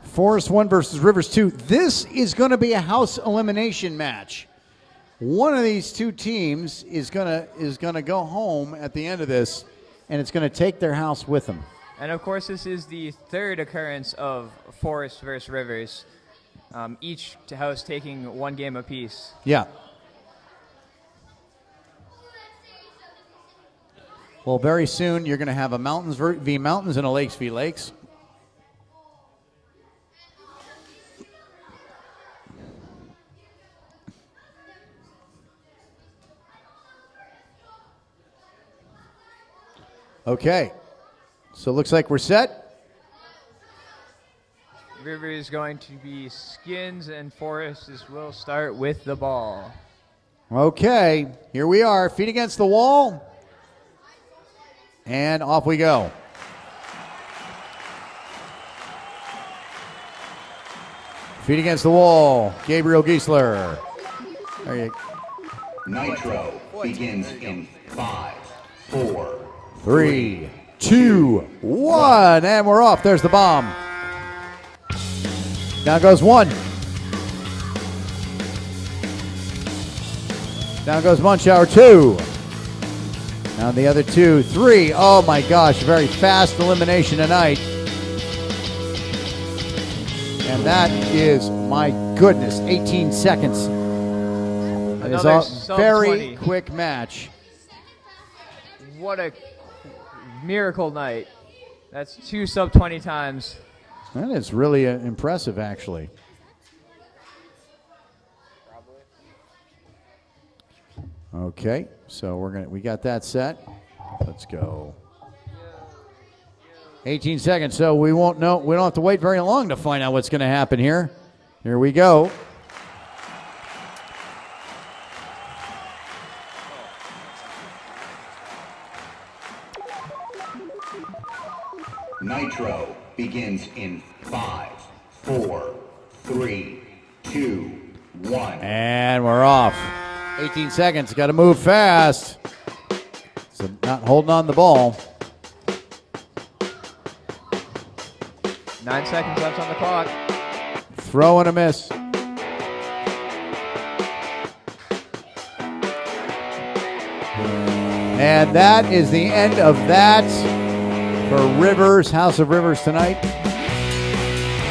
Forest 1 versus Rivers 2. This is going to be a house elimination match. One of these two teams is gonna go home at the end of this, and it's going to take their house with them. And of course, this is the third occurrence of Forest versus Rivers. Each house taking one game apiece. Yeah. Well, very soon you're going to have a Mountains v. Mountains and a Lakes v. Lakes. Okay, so it looks like we're set. River is going to be Skins, and Forest will start with the ball. Okay, here we are, feet against the wall, and off we go. Feet against the wall, Gabriel Giesler. There you go. Nitro begins in 5, 4, 3, 2, 1, and we're off. There's the bomb. Down goes one. Down goes Munchauer, 2. Now the other 2, 3. Oh my gosh, very fast elimination tonight. And that is, my goodness, 18 seconds. It is Another a very 20. quick match. What a miracle night. That's 2 sub-20 times. That is really impressive, actually. Okay, so we got that set. Let's go. 18 seconds, so we won't know. We don't have to wait very long to find out what's going to happen here. Here we go. Nitro begins in 5, 4, 3, 2, 1. And we're off. 18 seconds. Got to move fast. So not holding on the ball. 9 seconds left on the clock. Throw and a miss. And that is the end of that for Rivers, House of Rivers tonight.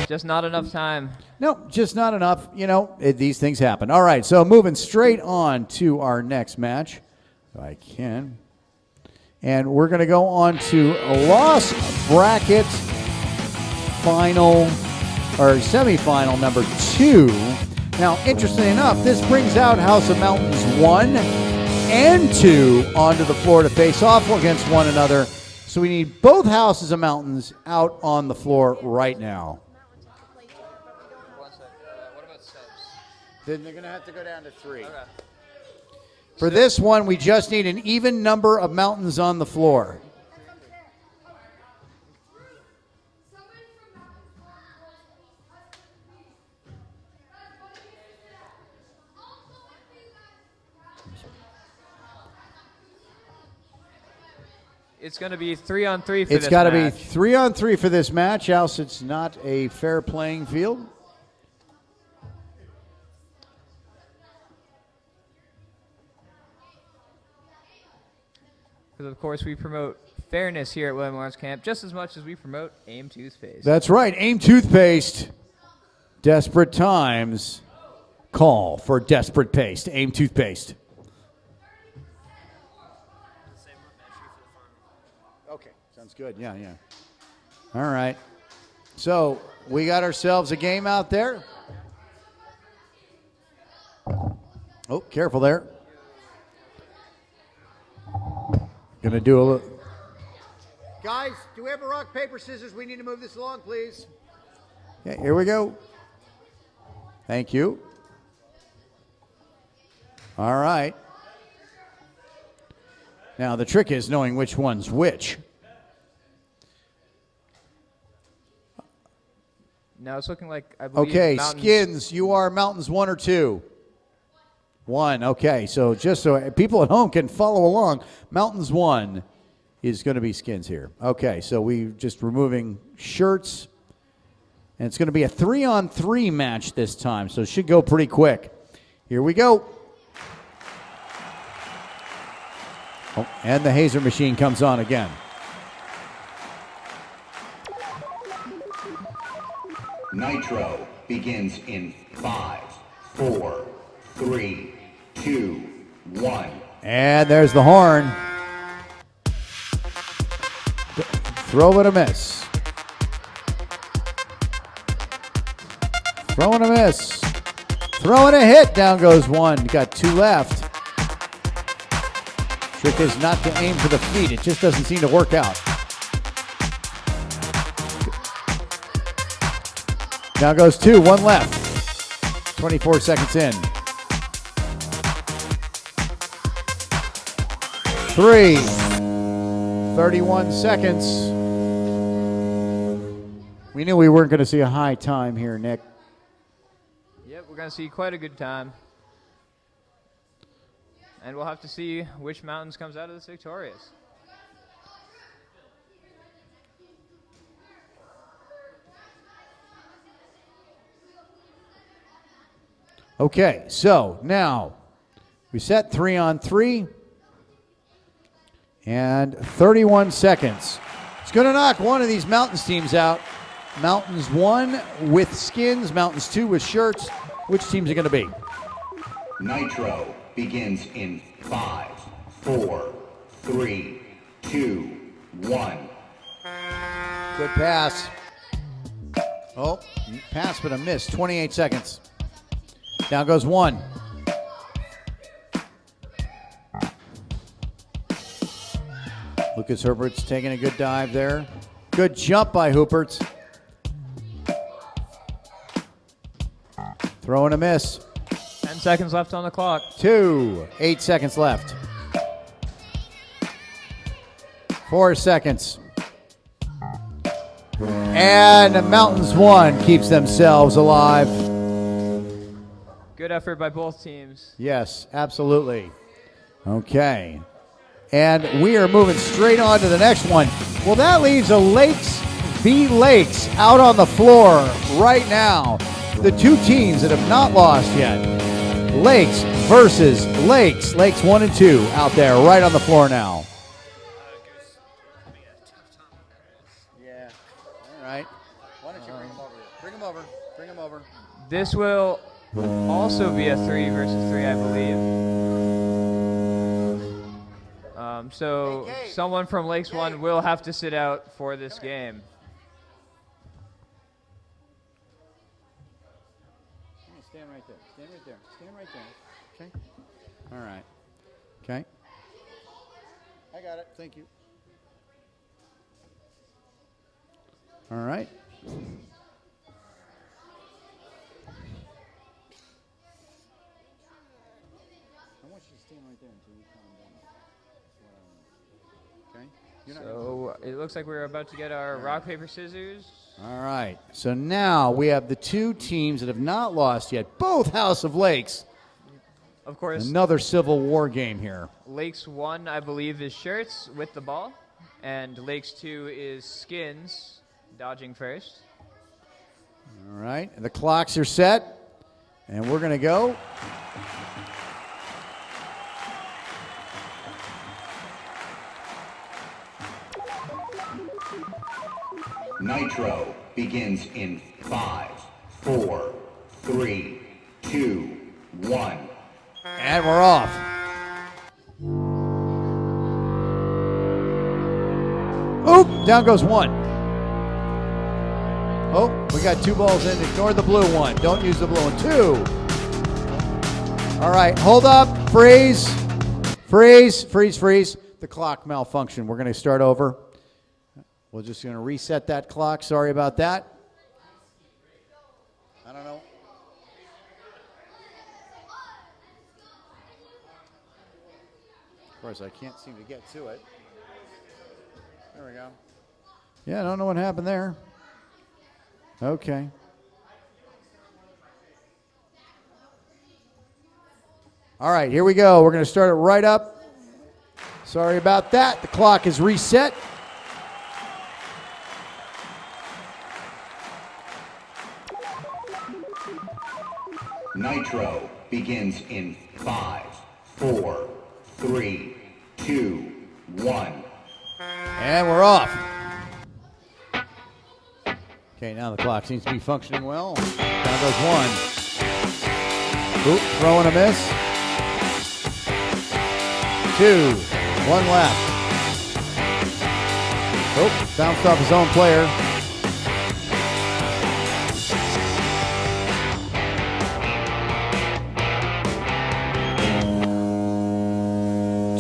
Just not enough time. Nope, just not enough. You know, these things happen. All right, so moving straight on to our next match, if I can. And we're going to go on to a Lost Bracket final, or semifinal number 2. Now, interestingly enough, this brings out House of Mountains 1 and 2 onto the floor to face off against one another. So we need both Houses of Mountains out on the floor right now. What about subs? Then they're going to have to go down to 3. Okay. For this one, we just need an even number of mountains on the floor. it's going to be 3-on-3 for this match. It's got to be 3-on-3 for this match, else it's not a fair playing field. Because, of course, we promote fairness here at William Lawrence Camp just as much as we promote AIM Toothpaste. That's right, AIM Toothpaste. Desperate times call for desperate paste. AIM Toothpaste. Okay, sounds good. Yeah. All right. So we got ourselves a game out there. Oh, careful there. Gonna do a little. Guys, do we have a rock, paper, scissors? We need to move this along, please. Okay, here we go. Thank you. All right. Now, the trick is knowing which one's which. Now it's looking like, I believe, Okay, Mountains. Skins, you are Mountains 1 or 2? 1, okay. So just so people at home can follow along, Mountains 1 is going to be Skins here. Okay, so we're just removing shirts. And it's going to be a 3-on-3 match this time, so it should go pretty quick. Here we go. Oh, and the Hazer machine comes on again. Nitro begins in 5, 4, 3, 2, 1. And there's the horn. Throw and a miss. Throw and a miss. Throw and a hit. Down goes one. You got 2 left. Trick is not to aim for the feet. It just doesn't seem to work out. Down goes 2. 1 left. 24 seconds in. 3. 31 seconds. We knew we weren't going to see a high time here, Nick. Yep, we're going to see quite a good time. And we'll have to see which Mountains comes out of this victorious. Okay, so now we set 3-on-3 and 31 seconds. It's going to knock one of these Mountains teams out. Mountains 1 with Skins, Mountains 2 with shirts. Which teams are going to be? Nitro begins in 5, 4, 3, 2, 1. Good pass. Oh, pass but a miss. 28 seconds. Down goes 1. Lucas Herbert's taking a good dive there. Good jump by Hooperts. Throw and a miss. 10 seconds left on the clock. 2. 8 seconds left. 4 seconds. And the Mountains 1 keeps themselves alive. Good effort by both teams. Yes, absolutely. Okay. And we are moving straight on to the next one. Well, that leaves a Lakes v. Lakes out on the floor right now. The two teams that have not lost yet. Lakes versus Lakes. Lakes 1 and 2 out there right on the floor now. Yeah. All right. Why don't you bring them over here? Bring them over. Bring them over. This will also be a 3 versus 3, I believe. So someone from Lakes 1 will have to sit out for this game. Stand right there. Stand right there. Stand right there. Okay. All right. Okay. I got it. Thank you. All right. I want you to stand right there until you calm down. Okay? So it looks like we're about to get our rock, paper, scissors. All right. So now we have the two teams that have not lost yet. Both House of Lakes. Of course. Another Civil War game here. Lakes 1, I believe, is shirts with the ball. And Lakes 2 is Skins, dodging first. All right, the clocks are set, and we're going to go. Nitro begins in 5, 4, 3, 2, 1. And we're off. Oop, down goes one. Oh, we got 2 balls in. Ignore the blue one. Don't use the blue one. 2. All right, hold up. Freeze. Freeze, freeze, freeze. The clock malfunctioned. We're going to start over. We're just going to reset that clock. Sorry about that. I don't know. Of course, I can't seem to get to it. There we go. Yeah, I don't know what happened there. Okay. All right, here we go. We're going to start it right up. Sorry about that. The clock is reset. Nitro begins in 5, 4, 3, 2, 1. And we're off. Okay, now the clock seems to be functioning well. Down goes one. Oop, throw and a miss. 2, 1 left. Oh, bounced off his own player.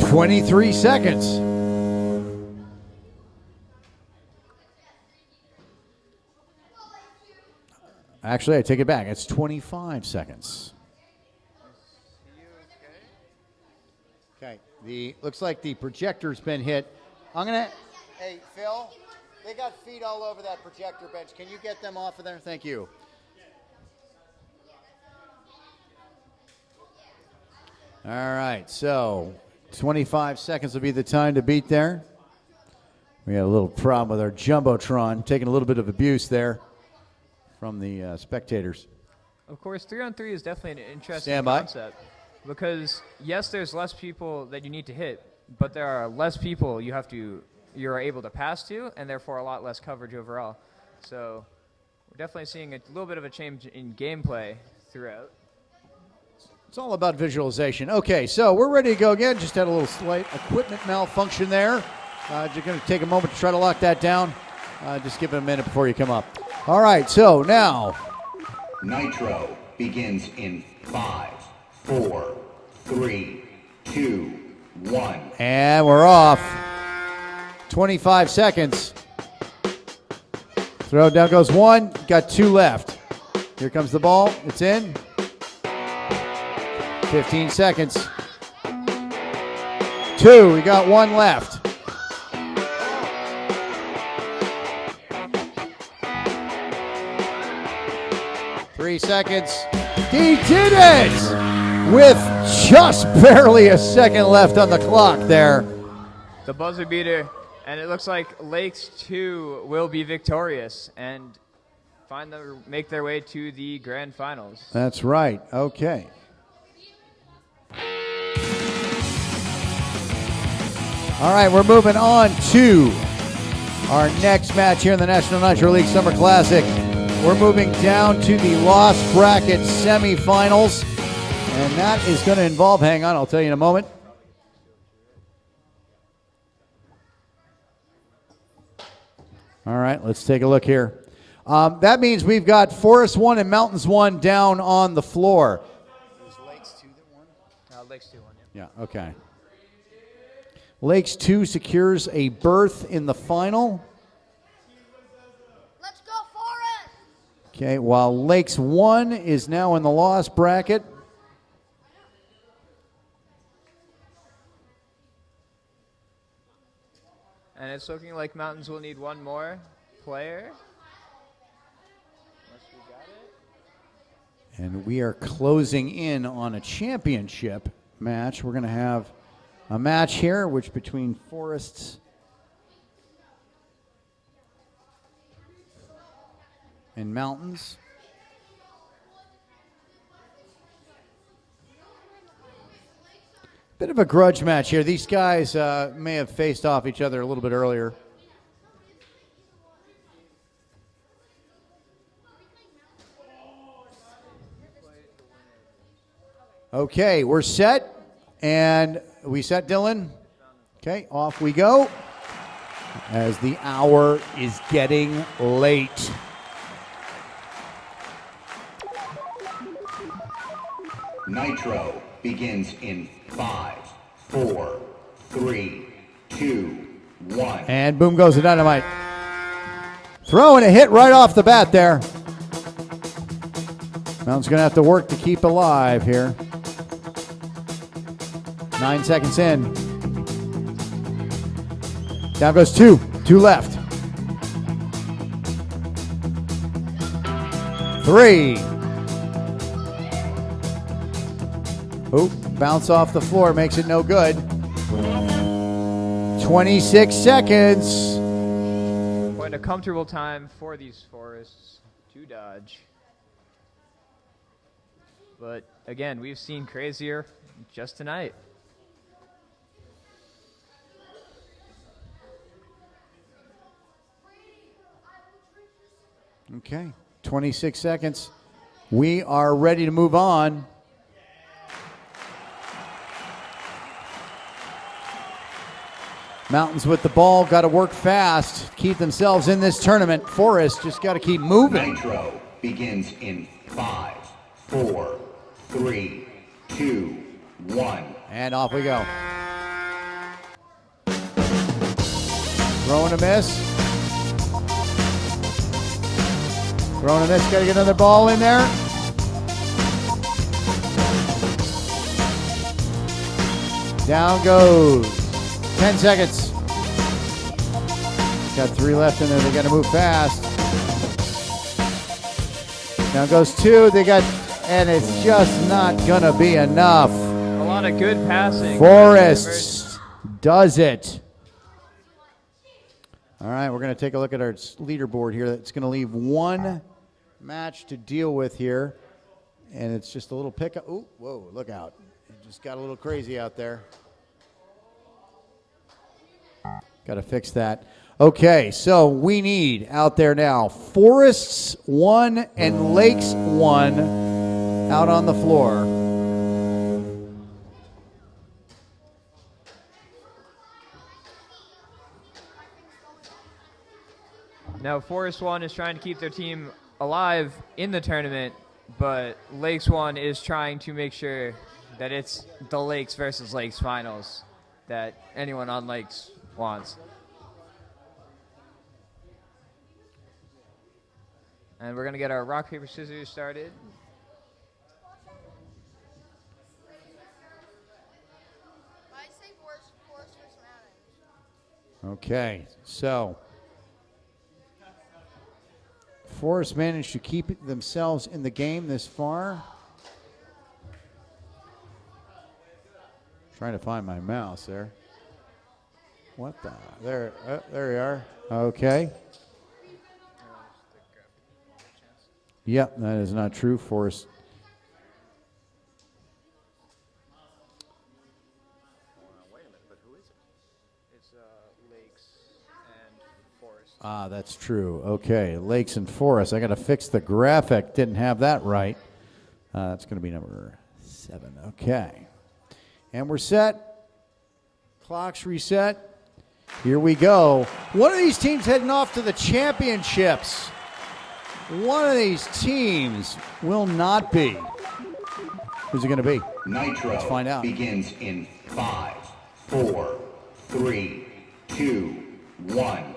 "23 seconds. Actually, I take it back. It's 25 seconds. Okay. Looks like the projector's been hit. I'm gonna. Hey, Phil. They got feet all over that projector bench. Can you get them off of there? Thank you. All right. So 25 seconds will be the time to beat there. We had a little problem with our Jumbotron, taking a little bit of abuse there from the spectators. Of course, 3-on-3 is definitely an interesting Standby. concept because yes, there's less people that you need to hit, but there are less people you're able to pass to, and therefore a lot less coverage overall. So we're definitely seeing a little bit of a change in gameplay throughout. It's all about visualization. Okay, so we're ready to go again. Just had a little slight equipment malfunction there. Just going to take a moment to try to lock that down. Just give it a minute before you come up. All right, so now. Nitro begins in 5, 4, 3, 2, 1. And we're off. 25 seconds. Throw, down goes one. Got 2 left. Here comes the ball. It's in. 15 seconds. 2. We got 1 left. Three seconds. He did it! With just barely a second left on the clock there. The buzzer beater, and it looks like Lakes 2 will be victorious and make their way to the grand finals. That's right. Okay. All right, we're moving on to our next match here in the National Nitro League Summer Classic. We're moving down to the Lost Bracket semifinals, and that is going to involve, hang on, I'll tell you in a moment. All right, let's take a look here. That means we've got Forest 1 and Mountains 1 down on the floor. It was Lakes 2 that won? Lakes 2 won, yeah. Yeah, okay. Lakes 2 secures a berth in the final. Let's go, Forest! Okay, while Lakes 1 is now in the lost bracket. And it's looking like Mountains will need one more player. Unless we got it. And we are closing in on a championship match. We're going to have a match here, which between Forests in Mountains. Bit of a grudge match here. These guys may have faced off each other a little bit earlier. Okay, we're set. And we set, Dylan? Okay, off we go. As the hour is getting late. Nitro begins in 5, 4, 3, 2, 1. And boom goes the dynamite. Throwing a hit right off the bat there. Mountain's going to have to work to keep alive here. 9 seconds in. Down goes 2. 2 left. 3. Oh, bounce off the floor makes it no good. 26 seconds. Quite a comfortable time for these Forests to dodge. But again, we've seen crazier just tonight. Okay, 26 seconds. We are ready to move on. Mountains with the ball, got to work fast, keep themselves in this tournament. Forest just got to keep moving. Nitro begins in 5, 4, 3, 2, 1. And off we go. Throwing a miss. Throwing a miss, got to get another ball in there. Down goes. 10 seconds. Got 3 left in there. They got to move fast. Down goes 2. They got, and it's just not gonna be enough. A lot of good passing. Forest does it. All right, we're gonna take a look at our leaderboard here. That's gonna leave 1 match to deal with here, and it's just a little pickup. Ooh, whoa! Look out! It just got a little crazy out there. Got to fix that. Okay, so we need out there now Forests 1 and Lakes 1 out on the floor. Now, Forest 1 is trying to keep their team alive in the tournament, but Lakes 1 is trying to make sure that it's the Lakes versus Lakes finals that anyone on Lakes wants. And we're going to get our rock, paper, scissors started. Okay, so Forest managed to keep themselves in the game this far. Trying to find my mouse there. What the? There we are. Okay. Yep, that is not true. Forest. Wait a minute, but who is it? It's Lakes and Forest. Ah, that's true. Okay, Lakes and Forest. I got to fix the graphic. Didn't have that right. That's going to be number 7. Okay. And we're set. Clock's reset. Here we go. One of these teams heading off to the championships. One of these teams will not be. Who's it going to be? Nitro Let's find out. begins in 5, 4, 3, 2, 1.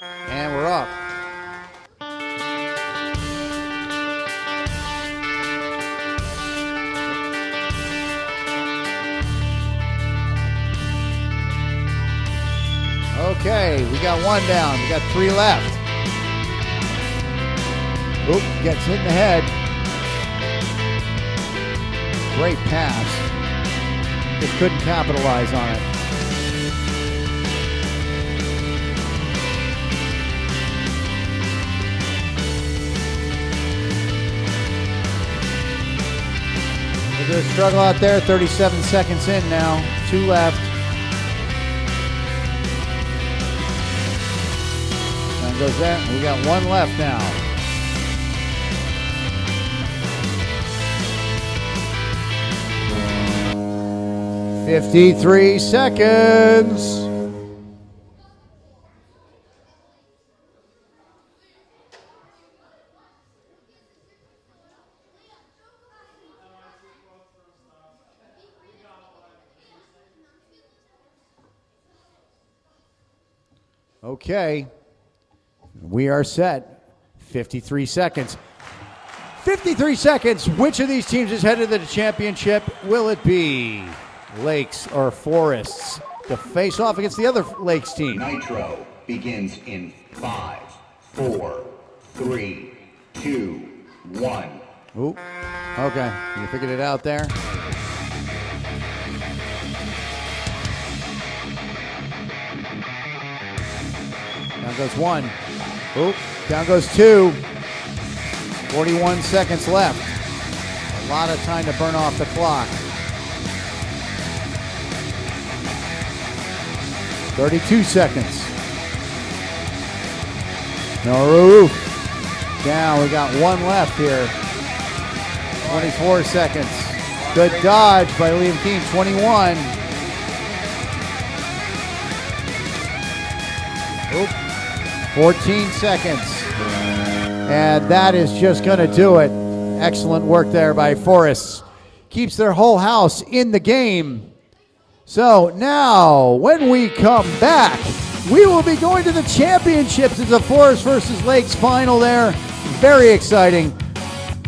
And we're up. Okay, we got 1 down. We got 3 left. Oop, gets hit in the head. Great pass. Just couldn't capitalize on it. little bit of struggle out there. 37 seconds in now. 2 left. Down goes that. We got 1 left now. "53 seconds. Okay, we are set. 53 seconds. 53 seconds. Which of these teams is headed to the championship? Will it be Lakes or Forests to face off against the other Lakes team? Nitro begins in 5, 4, 3, 2, 1. Ooh, okay, you figured it out there. Down goes 1. Oop, down goes 2. 41 seconds left. A lot of time to burn off the clock. 32 seconds. No roof. Down, we got 1 left here. 24 seconds. Good dodge by Liam Keane, 21. Oop. 14 seconds. And that is just going to do it. Excellent work there by Forests. Keeps their whole house in the game. So now, when we come back, we will be going to the championships. It's a Forest versus Lakes final there. Very exciting.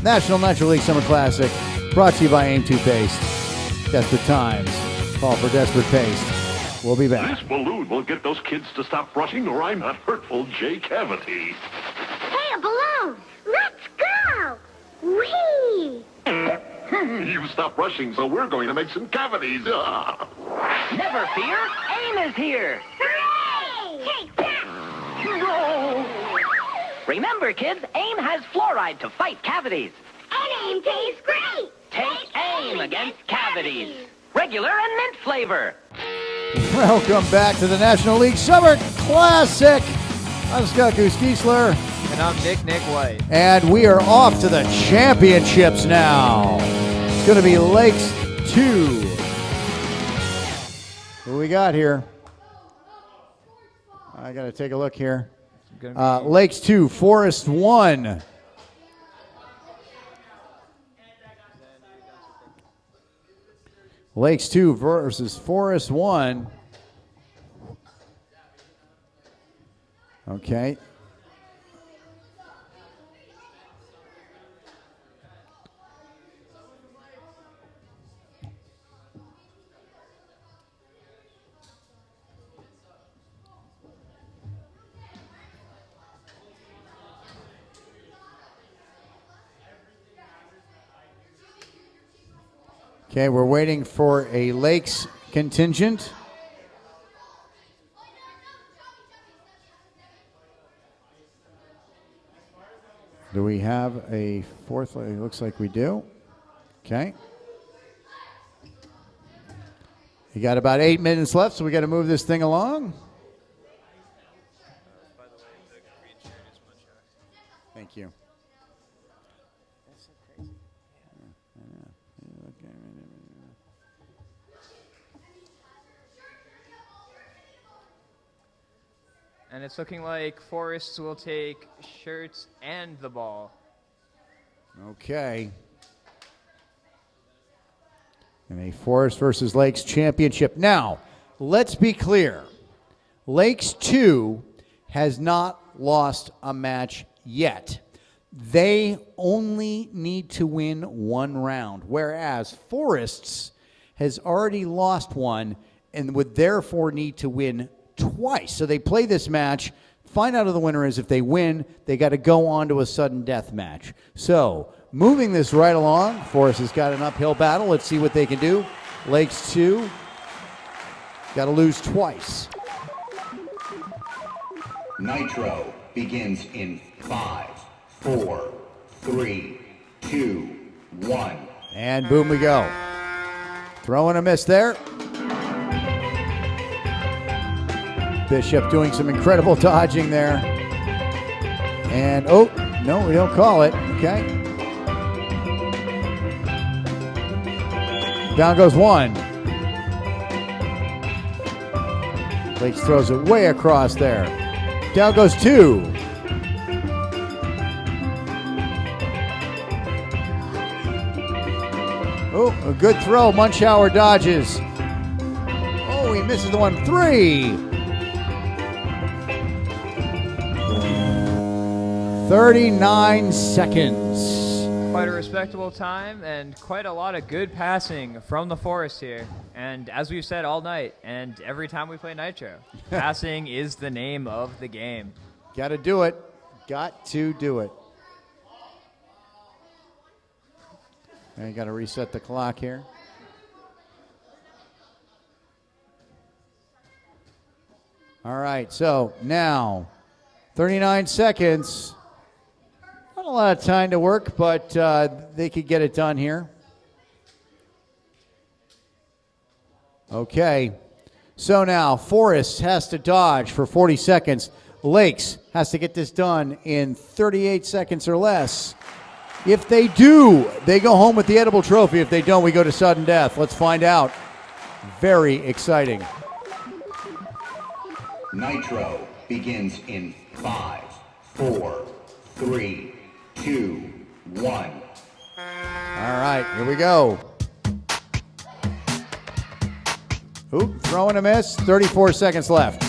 National Nitro League Summer Classic, brought to you by AIM Toothpaste. Desperate times call for desperate paste. We'll be back. This balloon will get those kids to stop brushing, or I'm not hurtful J. Cavity. Hey, a balloon! Let's go! Whee! You stop brushing, so we're going to make some cavities. Never fear, AIM is here. Hooray! Take that! No! Remember, kids, AIM has fluoride to fight cavities. And AIM tastes great! Take AIM against cavities. Regular and mint flavor. Welcome back to the National League Summer Classic. I'm Scott Goose Giesler. And I'm Nick White. And we are off to the championships now. It's going to be Lakes 2. Who we got here? I got to take a look here. Lakes 2, Forest 1. Lakes 2 versus Forest 1. Okay. Okay, we're waiting for a Lakes contingent. Do we have a fourth? It looks like we do. Okay. You got about 8 minutes left, so we got to move this thing along. Thank you. And it's looking like Forests will take shirts and the ball. Okay. And a Forest versus Lakes championship. Now, let's be clear. Lakes 2 has not lost a match yet. They only need to win 1 round, whereas Forests has already lost 1 and would therefore need to win twice. So they play this match, find out who the winner is. If they win, they got to go on to a sudden death match. So moving this right along, Forest has got an uphill battle. Let's see what they can do. Lakes 2 got to lose twice. Nitro begins in 5, 4, 3, 2, 1. And boom we go. Throw and a miss there. Bishop doing some incredible dodging there. And, oh, no, we don't call it. Okay. Down goes one. Lakes throws it way across there. Down goes two. Oh, a good throw. Munchauer dodges. Oh, he misses the one. Three. 39 seconds. Quite a respectable time and quite a lot of good passing from the Forest here. And as we've said all night and every time we play Nitro, passing is the name of the game. Got to do it. Got to do it. I got to reset the clock here. All right, so now 39 seconds. Not a lot of time to work, but they could get it done here. Okay, so now Forrest has to dodge for 40 seconds. Lakes has to get this done in 38 seconds or less. If they do, they go home with the edible trophy. If they don't, we go to sudden death. Let's find out. Very exciting. Nitro begins in 5, 4, 3, 2, 1. All right, here we go. Oop, throw and a miss. 34 seconds left.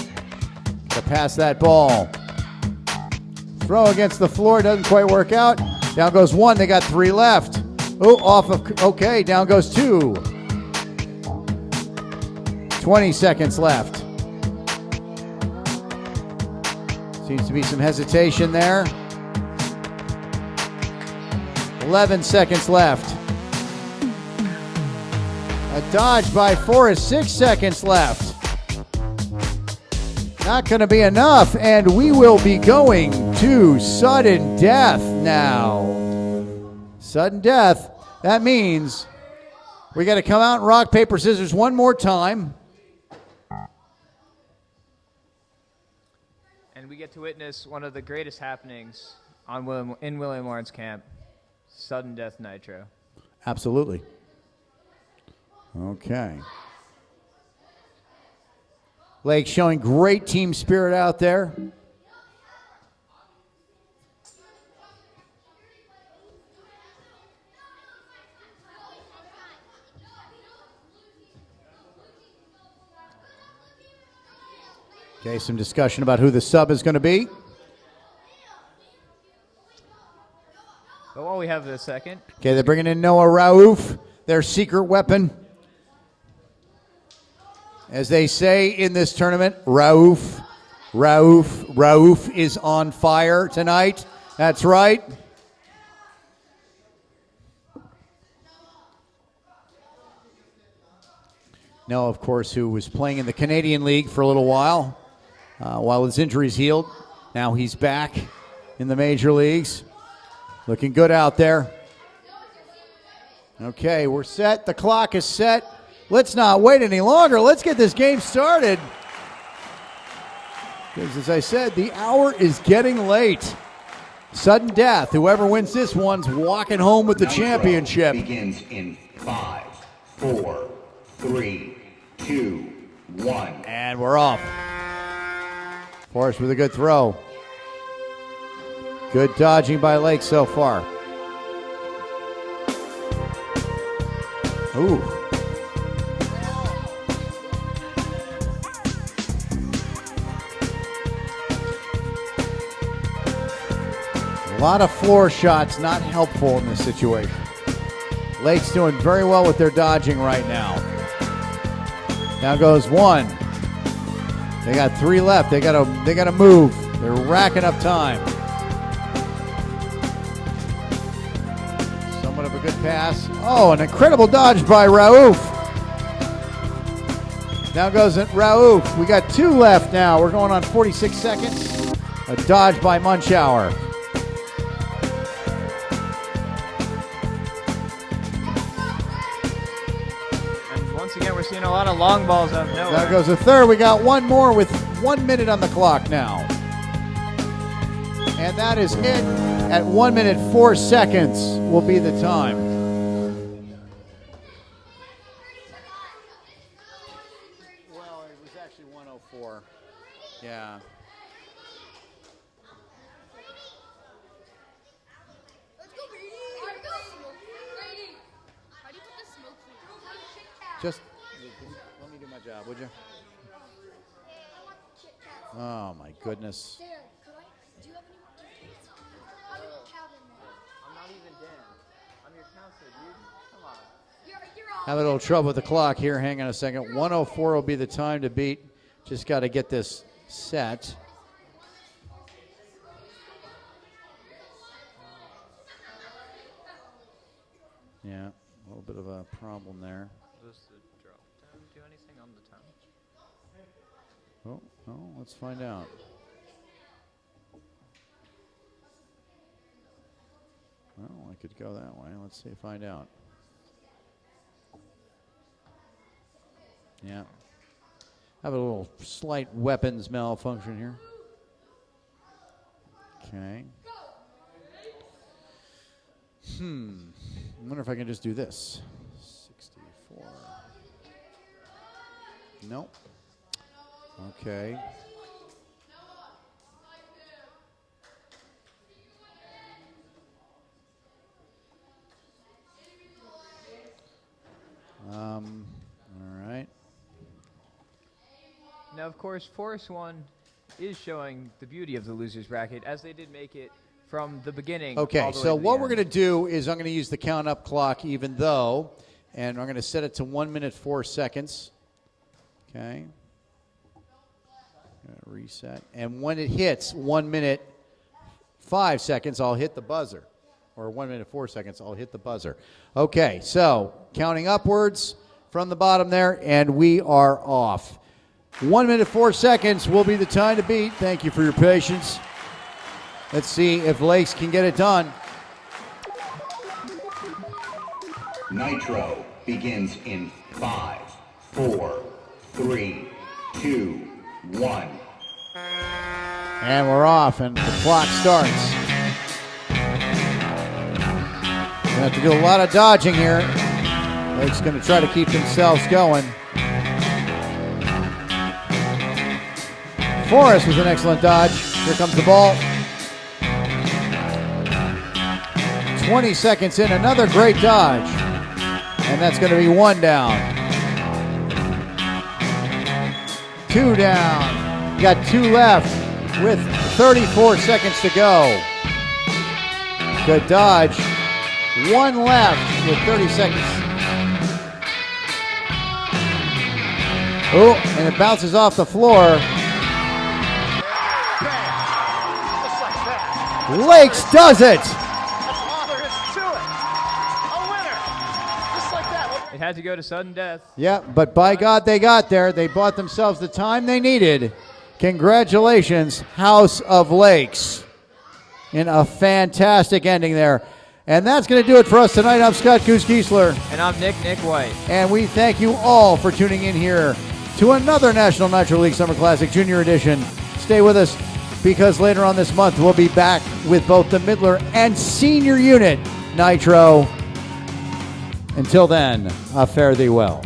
Gotta pass that ball. Throw against the floor, doesn't quite work out. Down goes one, they got three left. Oh, off of, okay, down goes two. 20 seconds left. Seems to be some hesitation there. 11 seconds left. A dodge by Forrest, 6 seconds left. Not going to be enough, and we will be going to sudden death now. Sudden death, that means we got to come out and rock, paper, scissors one more time. And we get to witness one of the greatest happenings in William Lawrence Camp, sudden death Nitro. Absolutely. Okay. Lake showing great team spirit out there. Okay, some discussion about who the sub is going to be. But while we have this second. Okay, they're bringing in Noah Raouf, their secret weapon. As they say in this tournament, Raouf is on fire tonight. That's right. Noah, of course, who was playing in the Canadian League for a little while his injuries healed. Now he's back in the major leagues. Looking good out there. Okay, we're set. The clock is set. Let's not wait any longer. Let's get this game started. Because as I said, the hour is getting late. Sudden death. Whoever wins this one's walking home with the championship. Begins in 5, 4, 3, 2, 1. And we're off. Forrest with a good throw. Good dodging by Lake so far. Ooh. A lot of floor shots not helpful in this situation. Lake's doing very well with their dodging right now. Now goes one. They got three left. They gotta move. They're racking up time. Somewhat of a good pass. Oh, an incredible dodge by Raouf. Now goes Raouf. We got two left now. We're going on 46 seconds. A dodge by once again, we're seeing a lot of long balls out of nowhere. There goes the third. We got one more with 1 minute on the clock now. And that is it. At 1 minute 4 seconds will be the time. Well, it was actually 1:04. Yeah. Let's go, Brady. How do you put the smoke food? Just let me do my job, would you? Oh my goodness. Dan, could I? Do you have any more tickets? How do you count in there? I'm not even Dan. I'm your counselor, dude. Come on. You're all. Have a little trouble with the clock here. Hang on a second. 1:04 will be the time to beat. Just got to get this set. Yeah, a little bit of a problem there. Does the drop down do anything on the time? Oh, let's find out. Well, I could go that way. Let's see, find out. Yeah. Have a little slight weapons malfunction here. Okay. I wonder if I can just do this. 64. Nope. Okay. All right. Now, of course, Forest 1 is showing the beauty of the loser's bracket, as they did make it from the beginning. Okay, all the way so to the what end. we're going to do is I'm going to use the count up clock even though, and I'm going to set it to 1 minute 4 seconds. Okay. Reset. And when it hits 1 minute 5 seconds, I'll hit the buzzer. Or 1 minute 4 seconds, I'll hit the buzzer. Okay, so counting upwards from the bottom there, and we are off. 1 minute 4 seconds will be the time to beat. Thank you for your patience. Let's see if Lakes can get it done. Nitro begins in 5, 4, 3, 2, 1. And we're off, and the clock starts. Gonna have to do a lot of dodging here. Lakes gonna try to keep themselves going. Forrest with an excellent dodge. Here comes the ball. 20 seconds in, another great dodge. And that's going to be 1 down. 2 down. You got 2 left with 34 seconds to go. Good dodge. 1 left with 30 seconds. Oh, and it bounces off the floor. Lakes does it. It had to go to sudden death. Yeah, but by God, they got there. They bought themselves the time they needed. Congratulations, House of Lakes. In a fantastic ending there. And that's going to do it for us tonight. I'm Scott Goose Kiesler. And I'm Nick White. And we thank you all for tuning in here to another National Nitro League Summer Classic Junior Edition. Stay with us because later on this month we'll be back with both the Midler and Senior Unit Nitro. Until then, fare thee well.